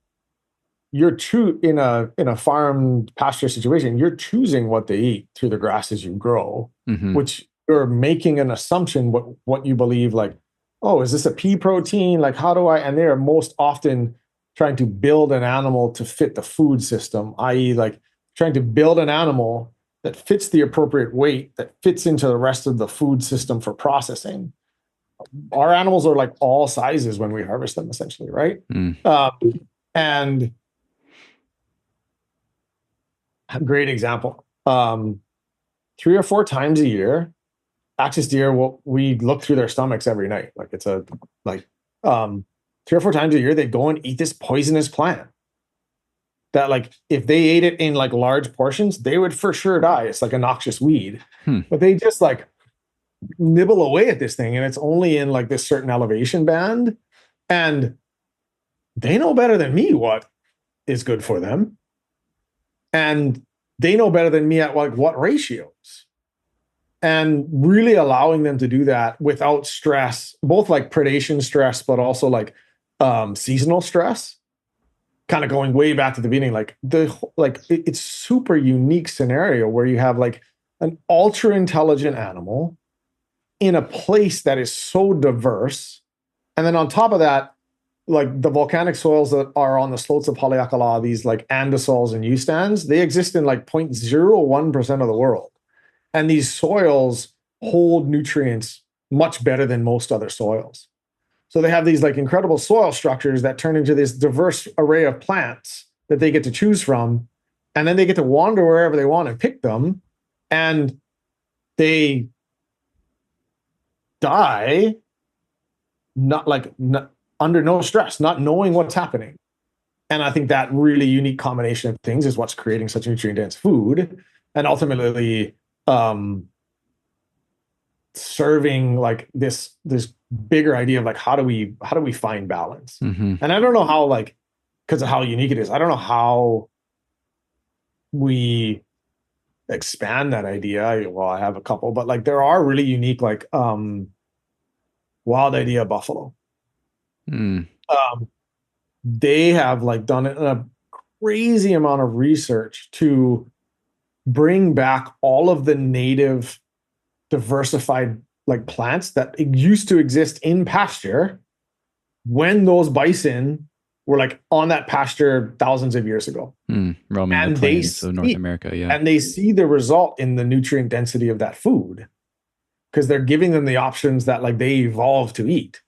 true in a farm pasture situation. You're choosing what they eat through the grasses you grow, which you're making an assumption what you believe, like, oh, is this a pea protein? Like, how do I? And they are most often trying to build an animal to fit the food system, i.e., like trying to build an animal that fits the appropriate weight, that fits into the rest of the food system for processing. Our animals are like all sizes when we harvest them, essentially, right? And a great example. 3 or 4 times a year, axis deer we look through their stomachs every night. Like it's 3 or 4 times a year, they go and eat this poisonous plant that, like, if they ate it in like large portions, they would for sure die. It's like a noxious weed. But they just like nibble away at this thing, and it's only in like this certain elevation band, and they know better than me what is good for them, and they know better than me at like what ratios. And really allowing them to do that without stress, both like predation stress, but also like seasonal stress, kind of going way back to the beginning, it's super unique scenario where you have like an ultra intelligent animal in a place that is so diverse. And then on top of that, like the volcanic soils that are on the slopes of Haleakala, these like andesols and eustands, they exist in like 0.01% of the world. And these soils hold nutrients much better than most other soils. So they have these like incredible soil structures that turn into this diverse array of plants that they get to choose from. And then they get to wander wherever they want and pick them. And they die not under no stress, not knowing what's happening. And I think that really unique combination of things is what's creating such nutrient dense food, and ultimately serving like this bigger idea of like how do we find balance. And I don't know how, like, because of how unique it is, I don't know how we expand that idea. Well, I have a couple, but like there are really unique like wild idea buffalo. They have like done a crazy amount of research to bring back all of the native diversified like plants that used to exist in pasture when those bison were like on that pasture thousands of years ago. Roaming and the plains of North America, and they see the result in the nutrient density of that food because they're giving them the options that like they evolved to eat.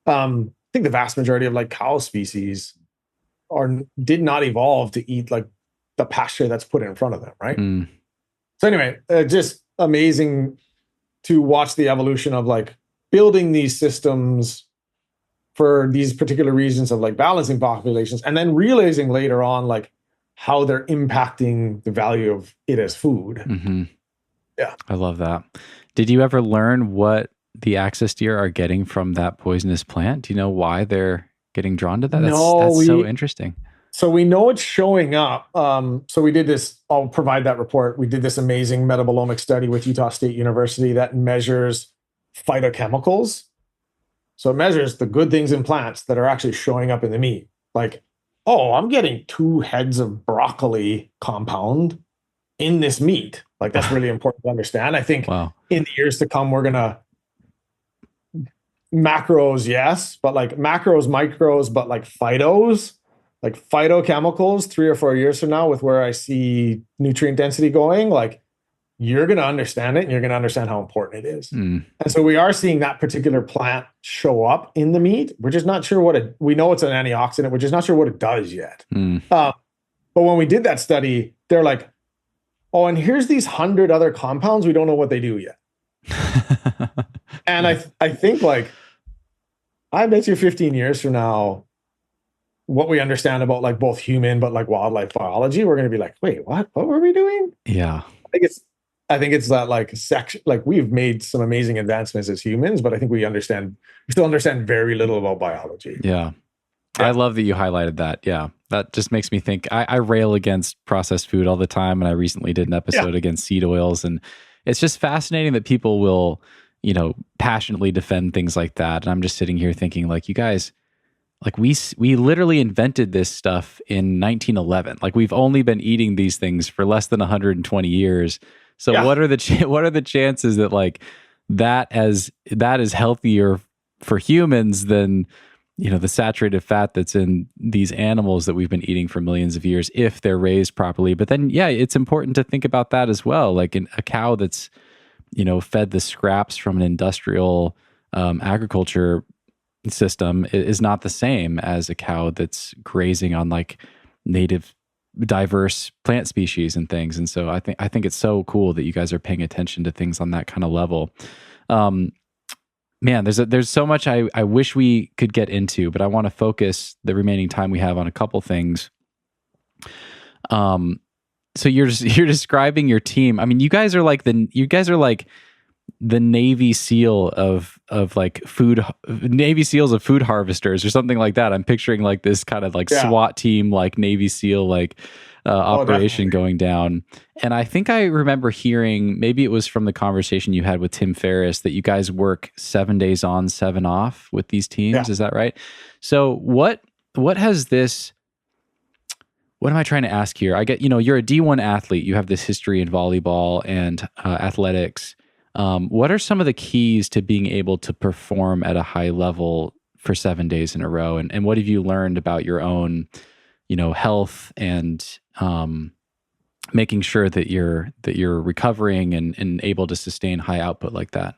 I think the vast majority of like cow species did not evolve to eat like the pasture that's put in front of them, right? So anyway, just amazing to watch the evolution of like building these systems for these particular reasons of like balancing populations, and then realizing later on like how they're impacting the value of it as food. Yeah. I love that. Did you ever learn what the axis deer are getting from that poisonous plant? Do you know why they're getting drawn to that? That's so interesting. So we know it's showing up. So we did this, I'll provide that report. We did this amazing metabolomic study with Utah State University that measures phytochemicals. So it measures the good things in plants that are actually showing up in the meat. Like, oh, I'm getting 2 heads of broccoli compound in this meat. Like, that's really important to understand. I think Wow. in the years to come, we're gonna macros, yes, but like macros, micros, but like phytochemicals 3 or 4 years from now, with where I see nutrient density going, like you're going to understand it and you're going to understand how important it is. Mm. And so we are seeing that particular plant show up in the meat. We're just not sure we know it's an antioxidant. We're just not sure what it does yet. Mm. But when we did that study, they're like, oh, and here's these 100 other compounds. We don't know what they do yet. And I think like, I bet you 15 years from now, what we understand about like both human but like wildlife biology, we're going to be like, wait, what were we doing? Yeah. I think it's that like section, like we've made some amazing advancements as humans, but I think we still understand very little about biology. Yeah. I love that you highlighted that. Yeah. That just makes me think. I rail against processed food all the time. And I recently did an episode against seed oils. And it's just fascinating that people will, passionately defend things like that. And I'm just sitting here thinking like, you guys, like we literally invented this stuff in 1911. Like we've only been eating these things for less than 120 years. So what are the chances that like that is healthier for humans than the saturated fat that's in these animals that we've been eating for millions of years, if they're raised properly? But then it's important to think about that as well. Like a cow that's fed the scraps from an industrial agriculture system is not the same as a cow that's grazing on like native diverse plant species and things. And so I think it's so cool that you guys are paying attention to things on that kind of level. Man, there's so much I wish we could get into, but I want to focus the remaining time we have on a couple things. So you're describing your team. I mean, you guys are like the Navy SEAL of like Navy SEALs of food harvesters or something like that. I'm picturing like this kind of like SWAT team, like Navy SEAL, like operation going down. And I think I remember hearing, maybe it was from the conversation you had with Tim Ferriss, that you guys work 7 days on, 7 off with these teams. Yeah. Is that right? So what has this, what am I trying to ask here? I get, you're a D1 athlete. You have this history in volleyball and athletics. What are some of the keys to being able to perform at a high level for 7 days in a row? And what have you learned about your own, health and making sure that you're recovering and able to sustain high output like that?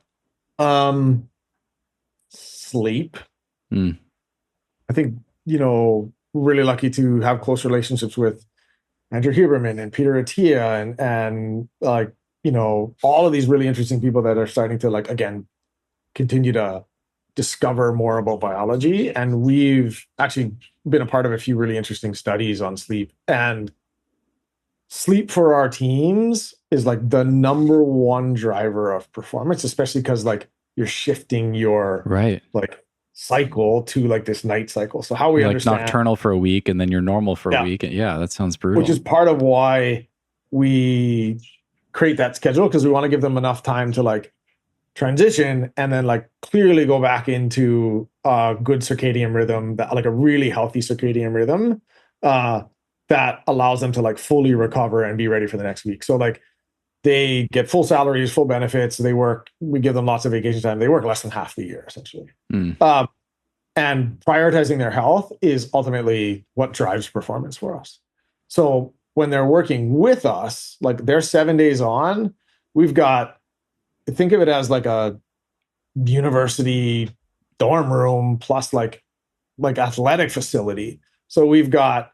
Sleep. I think, really lucky to have close relationships with Andrew Huberman and Peter Attia and like, all of these really interesting people that are starting to like, again, continue to discover more about biology. And we've actually been a part of a few really interesting studies on sleep. And sleep for our teams is like the number one driver of performance, especially because like you're shifting your like cycle to like this night cycle. So how we understand nocturnal for a week and then you're normal for a week. Yeah, that sounds brutal. Which is part of why we create that schedule, because we want to give them enough time to like transition and then like clearly go back into a good circadian rhythm, that like a really healthy circadian rhythm that allows them to like fully recover and be ready for the next week. So like they get full salaries, full benefits. We give them lots of vacation time. They work less than half the year essentially. And prioritizing their health is ultimately what drives performance for us. So when they're working with us, like they're 7 days on, we've got, think of it as like a university dorm room plus like athletic facility. So we've got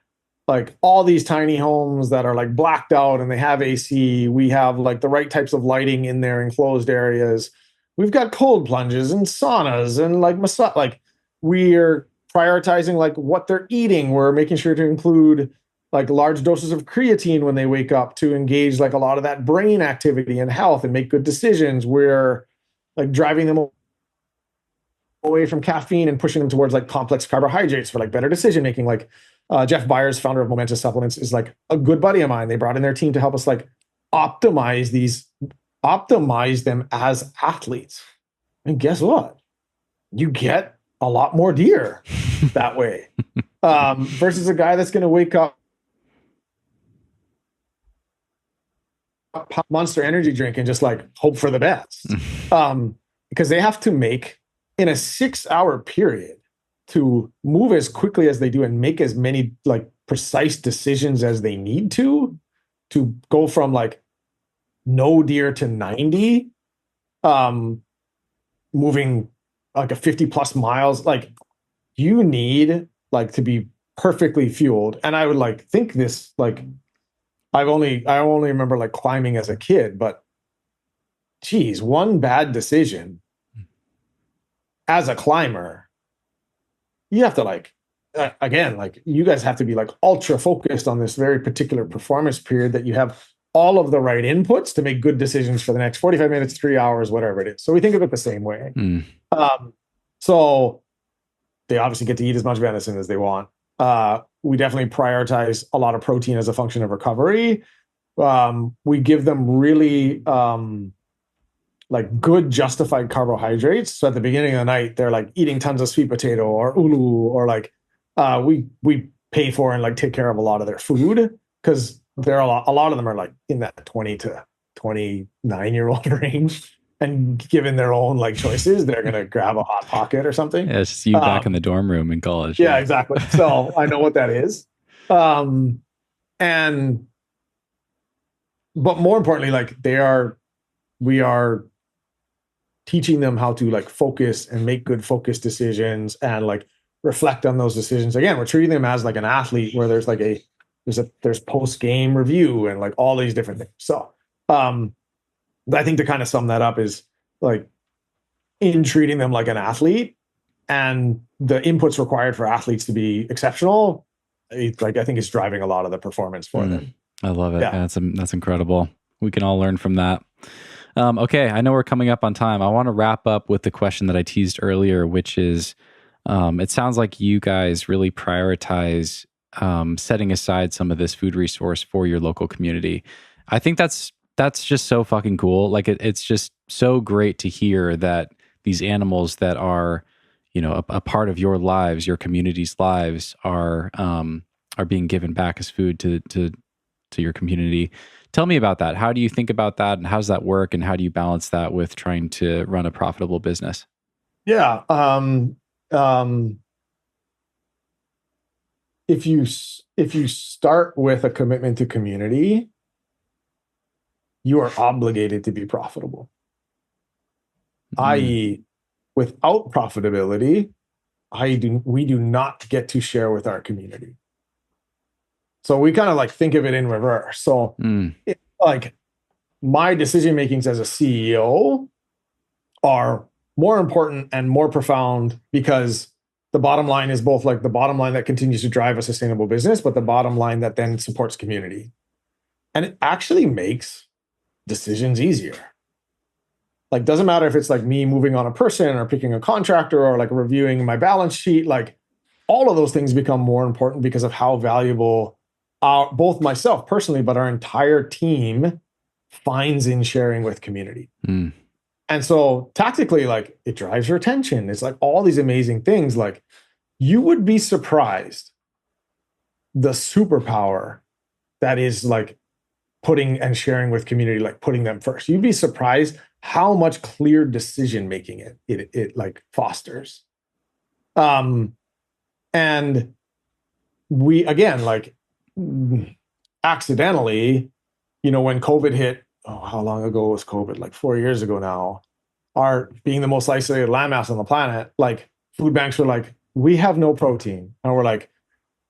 like all these tiny homes that are like blacked out and they have AC. We have like the right types of lighting in their enclosed areas. We've got cold plunges and saunas and like massage. Like we're prioritizing like what they're eating. We're making sure to include like large doses of creatine when they wake up to engage like a lot of that brain activity and health and make good decisions. We're like driving them away from caffeine and pushing them towards like complex carbohydrates for like better decision making. Like Jeff Byers, founder of Momentous Supplements, is like a good buddy of mine. They brought in their team to help us like optimize them as athletes. And guess what? You get a lot more deer that way, versus a guy that's going to wake up, Monster Energy drink, and just like hope for the best. Because they have to make, in a 6-hour period, to move as quickly as they do and make as many like precise decisions as they need to go from like no deer to 90, moving like a 50 plus miles. Like, you need like to be perfectly fueled. And I would like think this, like, I only remember like climbing as a kid, but geez, one bad decision as a climber, you have to like, again, like you guys have to be like ultra focused on this very particular performance period, that you have all of the right inputs to make good decisions for the next 45 minutes, 3 hours, whatever it is. So we think of it the same way. So they obviously get to eat as much venison as they want. We definitely prioritize a lot of protein as a function of recovery. We give them really like good justified carbohydrates. So at the beginning of the night, they're like eating tons of sweet potato or ulu, or like we pay for and like take care of a lot of their food, because they're a lot of them are like in that 20 to 29-year-old range. And given their own like choices, they're gonna grab a Hot Pocket or something. Yeah, it's just you back in the dorm room in college. Yeah, exactly. So I know what that is. But more importantly, like we are teaching them how to like focus and make good focus decisions and like reflect on those decisions. Again, we're treating them as like an athlete, where there's like there's post-game review and like all these different things. So I think to kind of sum that up is like, in treating them like an athlete and the inputs required for athletes to be exceptional, I think it's driving a lot of the performance for them. I love it. Yeah. That's incredible. We can all learn from that. Okay, I know we're coming up on time. I want to wrap up with the question that I teased earlier, which is, it sounds like you guys really prioritize setting aside some of this food resource for your local community. I think that's just so fucking cool. Like it's just so great to hear that these animals that are, you know, a part of your lives, your community's lives, are being given back as food to your community. Tell me about that. How do you think about that, and how does that work, and how do you balance that with trying to run a profitable business? Yeah. If you start with a commitment to community, you are obligated to be profitable. I.e., without profitability, we do not get to share with our community. So we kind of like think of it in reverse. So like my decision makings as a CEO are more important and more profound, because the bottom line is both like the bottom line that continues to drive a sustainable business, but the bottom line that then supports community. And it actually makes decisions easier. Like, doesn't matter if it's like me moving on a person or picking a contractor or like reviewing my balance sheet, like all of those things become more important because of how valuable both myself personally, but our entire team finds in sharing with community. And so tactically, like it drives retention. It's like all these amazing things. Like, you would be surprised the superpower that is like putting and sharing with community, like putting them first. You'd be surprised how much clear decision making it like fosters. And we, again, like accidentally, you know, when COVID hit, how long ago was COVID? Like 4 years ago now. Our being the most isolated landmass on the planet, like food banks were like, we have no protein. And we're like,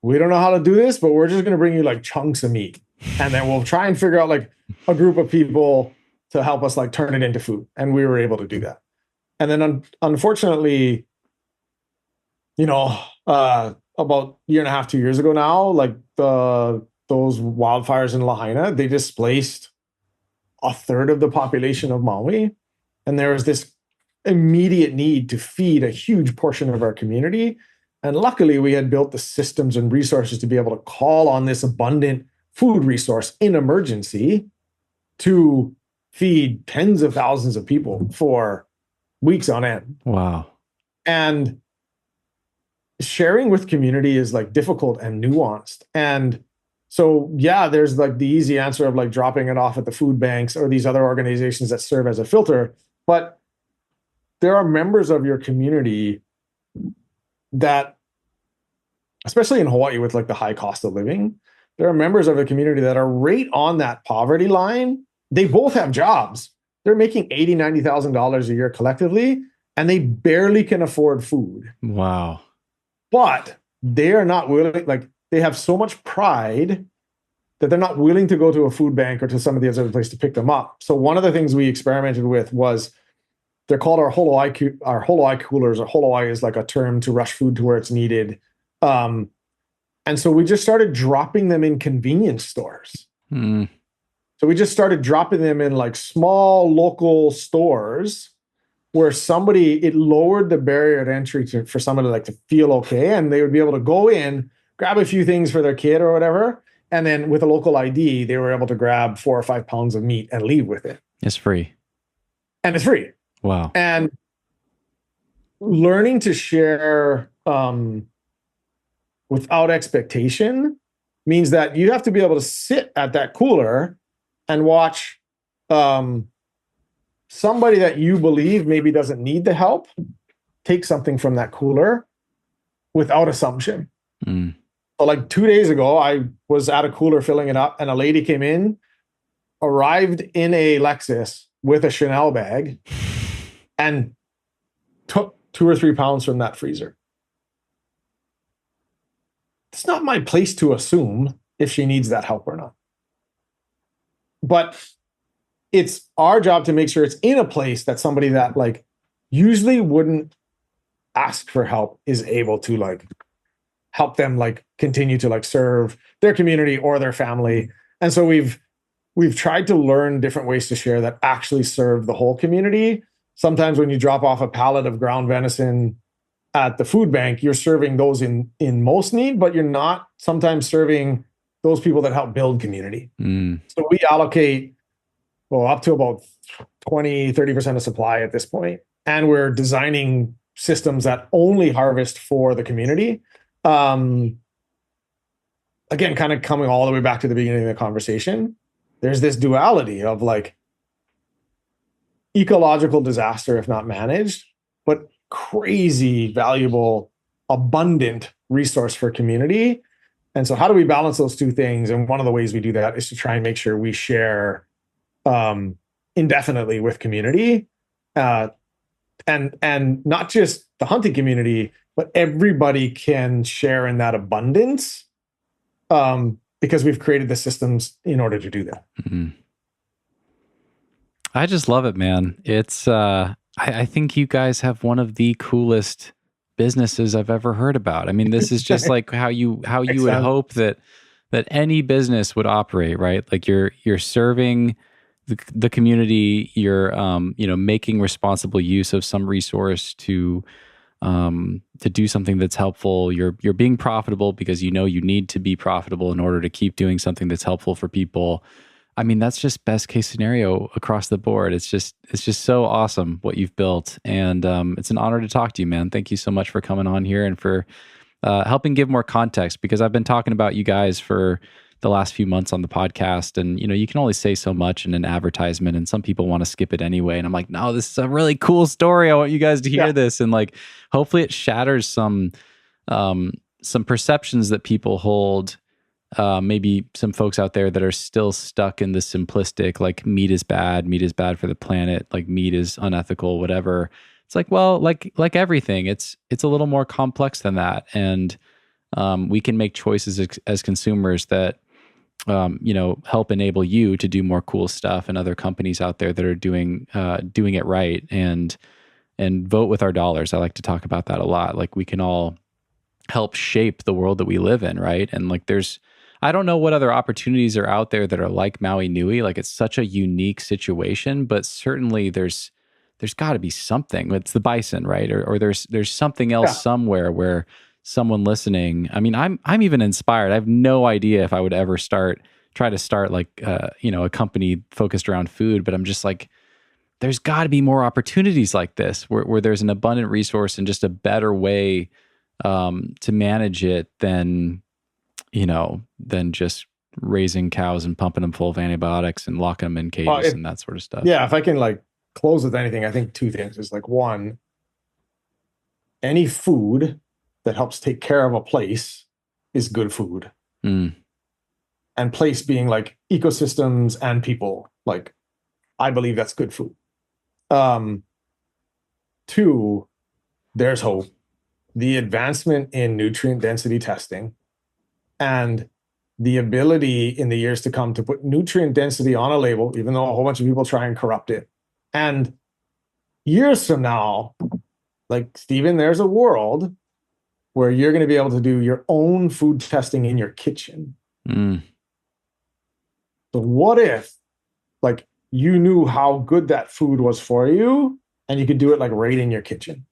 we don't know how to do this, but we're just going to bring you like chunks of meat. And then we'll try and figure out like a group of people to help us like turn it into food. And we were able to do that. And then unfortunately, you know, about a year and a half, 2 years ago now, like those wildfires in Lahaina, they displaced a third of the population of Maui. And there was this immediate need to feed a huge portion of our community. And luckily, we had built the systems and resources to be able to call on this abundant food resource in emergency to feed tens of thousands of people for weeks on end. Wow. And sharing with community is like difficult and nuanced. And so, yeah, there's like the easy answer of like dropping it off at the food banks or these other organizations that serve as a filter. But there are members of your community that, especially in Hawaii with like the high cost of living, there are members of the community that are right on that poverty line. They both have jobs. They're making $80,000, $90,000 a year collectively, and they barely can afford food. Wow. But they are not willing, like they have so much pride that they're not willing to go to a food bank or to some of the other places to pick them up. So one of the things we experimented with was they're called our hollow eye coolers, or hollow eye is like a term to rush food to where it's needed. And so we just started dropping them in convenience stores. Mm. So we just started dropping them in like small local stores where it lowered the barrier to entry for somebody like to feel okay. And they would be able to go in, grab a few things for their kid or whatever. And then with a local ID, they were able to grab 4 or 5 pounds of meat and leave with it. It's free. And it's free. Wow. And learning to share without expectation means that you have to be able to sit at that cooler and watch somebody that you believe maybe doesn't need the help take something from that cooler without assumption. Mm. So like 2 days ago, I was at a cooler filling it up, and a lady came in, arrived in a Lexus with a Chanel bag, and took 2 or 3 pounds from that freezer. It's not my place to assume if she needs that help or not. But it's our job to make sure it's in a place that somebody that like usually wouldn't ask for help is able to like help them like continue to like serve their community or their family. And so we've tried to learn different ways to share that actually serve the whole community. Sometimes when you drop off a pallet of ground venison at the food bank, you're serving those in most need, but you're not sometimes serving those people that help build community. Mm. So we allocate up to about 20, 30% of supply at this point. And we're designing systems that only harvest for the community. Again, kind of coming all the way back to the beginning of the conversation, there's this duality of like ecological disaster, if not managed, but crazy, valuable, abundant resource for community. And so how do we balance those two things? And one of the ways we do that is to try and make sure we share indefinitely with community, and not just the hunting community, but everybody can share in that abundance, because we've created the systems in order to do that. Mm-hmm. I just love it, man. It's I think you guys have one of the coolest businesses I've ever heard about. I mean, this is just like how you would hope that any business would operate, right? Like you're serving the community, you're making responsible use of some resource to do something that's helpful. You're being profitable because you need to be profitable in order to keep doing something that's helpful for people. I mean, that's just best case scenario across the board. It's just so awesome what you've built, and it's an honor to talk to you, man. Thank you so much for coming on here and for helping give more context, because I've been talking about you guys for the last few months on the podcast, and you can only say so much in an advertisement, and some people want to skip it anyway. And I'm like, no, this is a really cool story. I want you guys to hear this, and like, hopefully, it shatters some perceptions that people hold. Maybe some folks out there that are still stuck in the simplistic, like meat is bad for the planet, like meat is unethical, whatever. It's like, well, like everything, it's a little more complex than that, and we can make choices as consumers that help enable you to do more cool stuff, and other companies out there that are doing it right, and vote with our dollars. I like to talk about that a lot. Like, we can all help shape the world that we live in, right? And like, I don't know what other opportunities are out there that are like Maui Nui. Like, it's such a unique situation, but certainly there's got to be something. It's the bison, right? Or there's something else somewhere where someone listening. I mean, I'm even inspired. I have no idea if I would ever try to start like a company focused around food, but I'm just like, there's got to be more opportunities like this where there's an abundant resource and just a better way to manage it than just raising cows and pumping them full of antibiotics and locking them in cages and that sort of stuff. Yeah, if I can like close with anything, I think two things is like, one, any food that helps take care of a place is good food. Mm. And place being like ecosystems and people. Like, I believe that's good food. Two, there's hope. The advancement in nutrient density testing and the ability in the years to come to put nutrient density on a label, even though a whole bunch of people try and corrupt it. And years from now, like, Stephen, there's a world where you're going to be able to do your own food testing in your kitchen. Mm. So what if, like, you knew how good that food was for you and you could do it like right in your kitchen?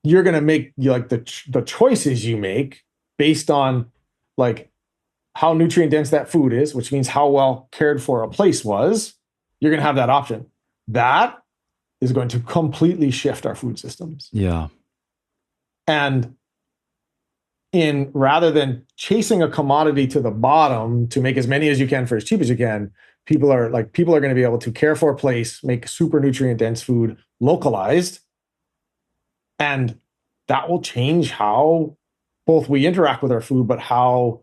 You're going to make like the choices you make based on like how nutrient dense that food is, which means how well cared for a place was. You're going to have that option. That is going to completely shift our food systems. Yeah. And rather than chasing a commodity to the bottom to make as many as you can for as cheap as you can, people are going to be able to care for a place, make super nutrient dense food localized. And that will change how both we interact with our food, but how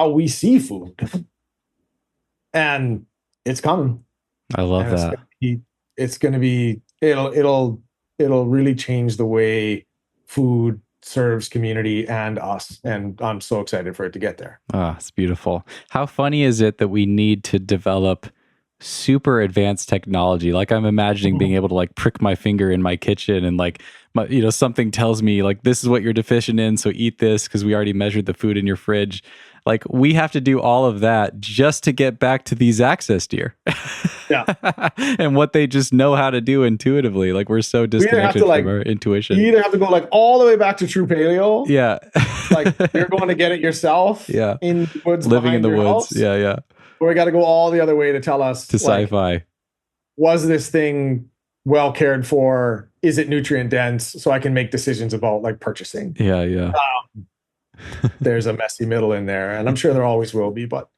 we see food. And it's coming. I love that. It'll really change the way food serves community and us. And I'm so excited for it to get there. Oh, it's beautiful. How funny is it that we need to develop super advanced technology? Like, I'm imagining being able to like prick my finger in my kitchen and like, something tells me like, this is what you're deficient in, so eat this because we already measured the food in your fridge. Like, we have to do all of that just to get back to these access deer. Yeah. And what they just know how to do intuitively. Like, we're so disconnected from our intuition. You either have to go like all the way back to true paleo. Yeah. Like, you're going to get it yourself. Yeah. In the woods, living in the woods. House, yeah. Yeah. Or we got to go all the other way to tell us to like, sci-fi. Was this thing well cared for? Is it nutrient dense? So I can make decisions about like purchasing. Yeah. Yeah. There's a messy middle in there, and I'm sure there always will be, but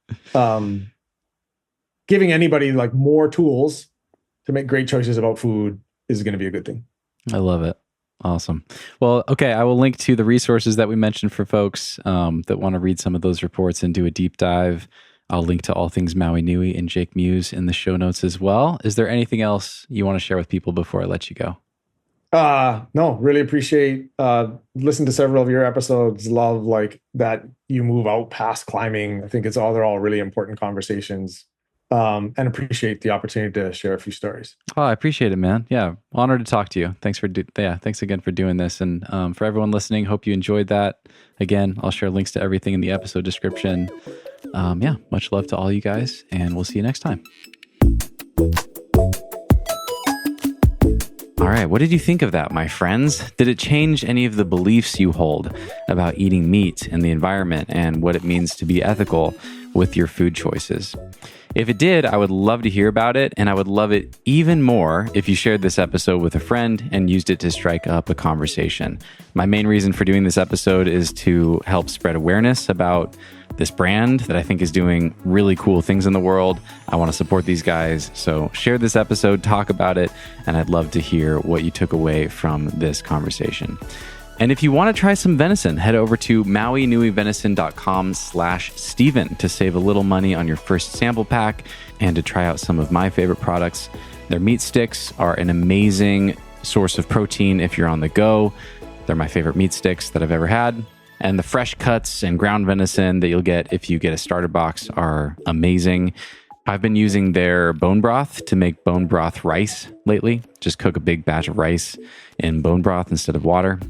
giving anybody like more tools to make great choices about food is going to be a good thing. I love it. Awesome. Well, okay. I will link to the resources that we mentioned for folks that want to read some of those reports and do a deep dive. I'll link to all things Maui Nui and Jake Muise in the show notes as well. Is there anything else you want to share with people before I let you go? No, really appreciate listen to several of your episodes. Love like that you move out past climbing. I think they're all really important conversations. And appreciate the opportunity to share a few stories. Oh, I appreciate it, man. Yeah. Honored to talk to you. Thanks again for doing this. And for everyone listening, hope you enjoyed that. Again, I'll share links to everything in the episode description. Much love to all you guys, and we'll see you next time. All right, what did you think of that, my friends? Did it change any of the beliefs you hold about eating meat and the environment and what it means to be ethical with your food choices? If it did, I would love to hear about it, and I would love it even more if you shared this episode with a friend and used it to strike up a conversation. My main reason for doing this episode is to help spread awareness about this brand that I think is doing really cool things in the world. I want to support these guys. So share this episode, talk about it, and I'd love to hear what you took away from this conversation. And if you want to try some venison, head over to mauinuivenison.com/Steven to save a little money on your first sample pack and to try out some of my favorite products. Their meat sticks are an amazing source of protein if you're on the go. They're my favorite meat sticks that I've ever had. And the fresh cuts and ground venison that you'll get if you get a starter box are amazing. I've been using their bone broth to make bone broth rice lately. Just cook a big batch of rice in bone broth instead of water.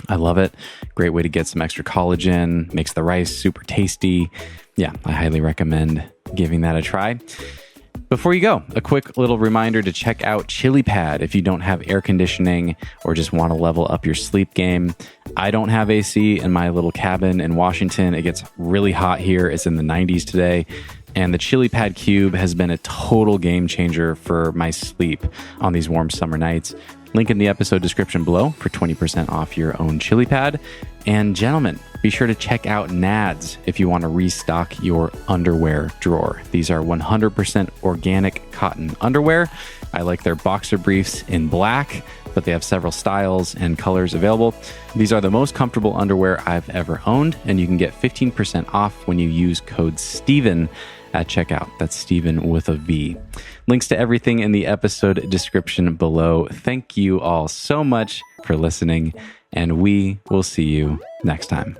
I love it. Great way to get some extra collagen. Makes the rice super tasty. Yeah, I highly recommend giving that a try. Before you go, a quick little reminder to check out Chilipad if you don't have air conditioning or just want to level up your sleep game. I don't have AC in my little cabin in Washington. It gets really hot here. It's in the 90s today. And the Chilipad Cube has been a total game changer for my sleep on these warm summer nights. Link in the episode description below for 20% off your own Chilipad. And gentlemen, be sure to check out NADS if you want to restock your underwear drawer. These are 100% organic cotton underwear. I like their boxer briefs in black, but they have several styles and colors available. These are the most comfortable underwear I've ever owned, and you can get 15% off when you use code STEVEN at checkout. That's Steven with a V. Links to everything in the episode description below. Thank you all so much for listening, and we will see you next time.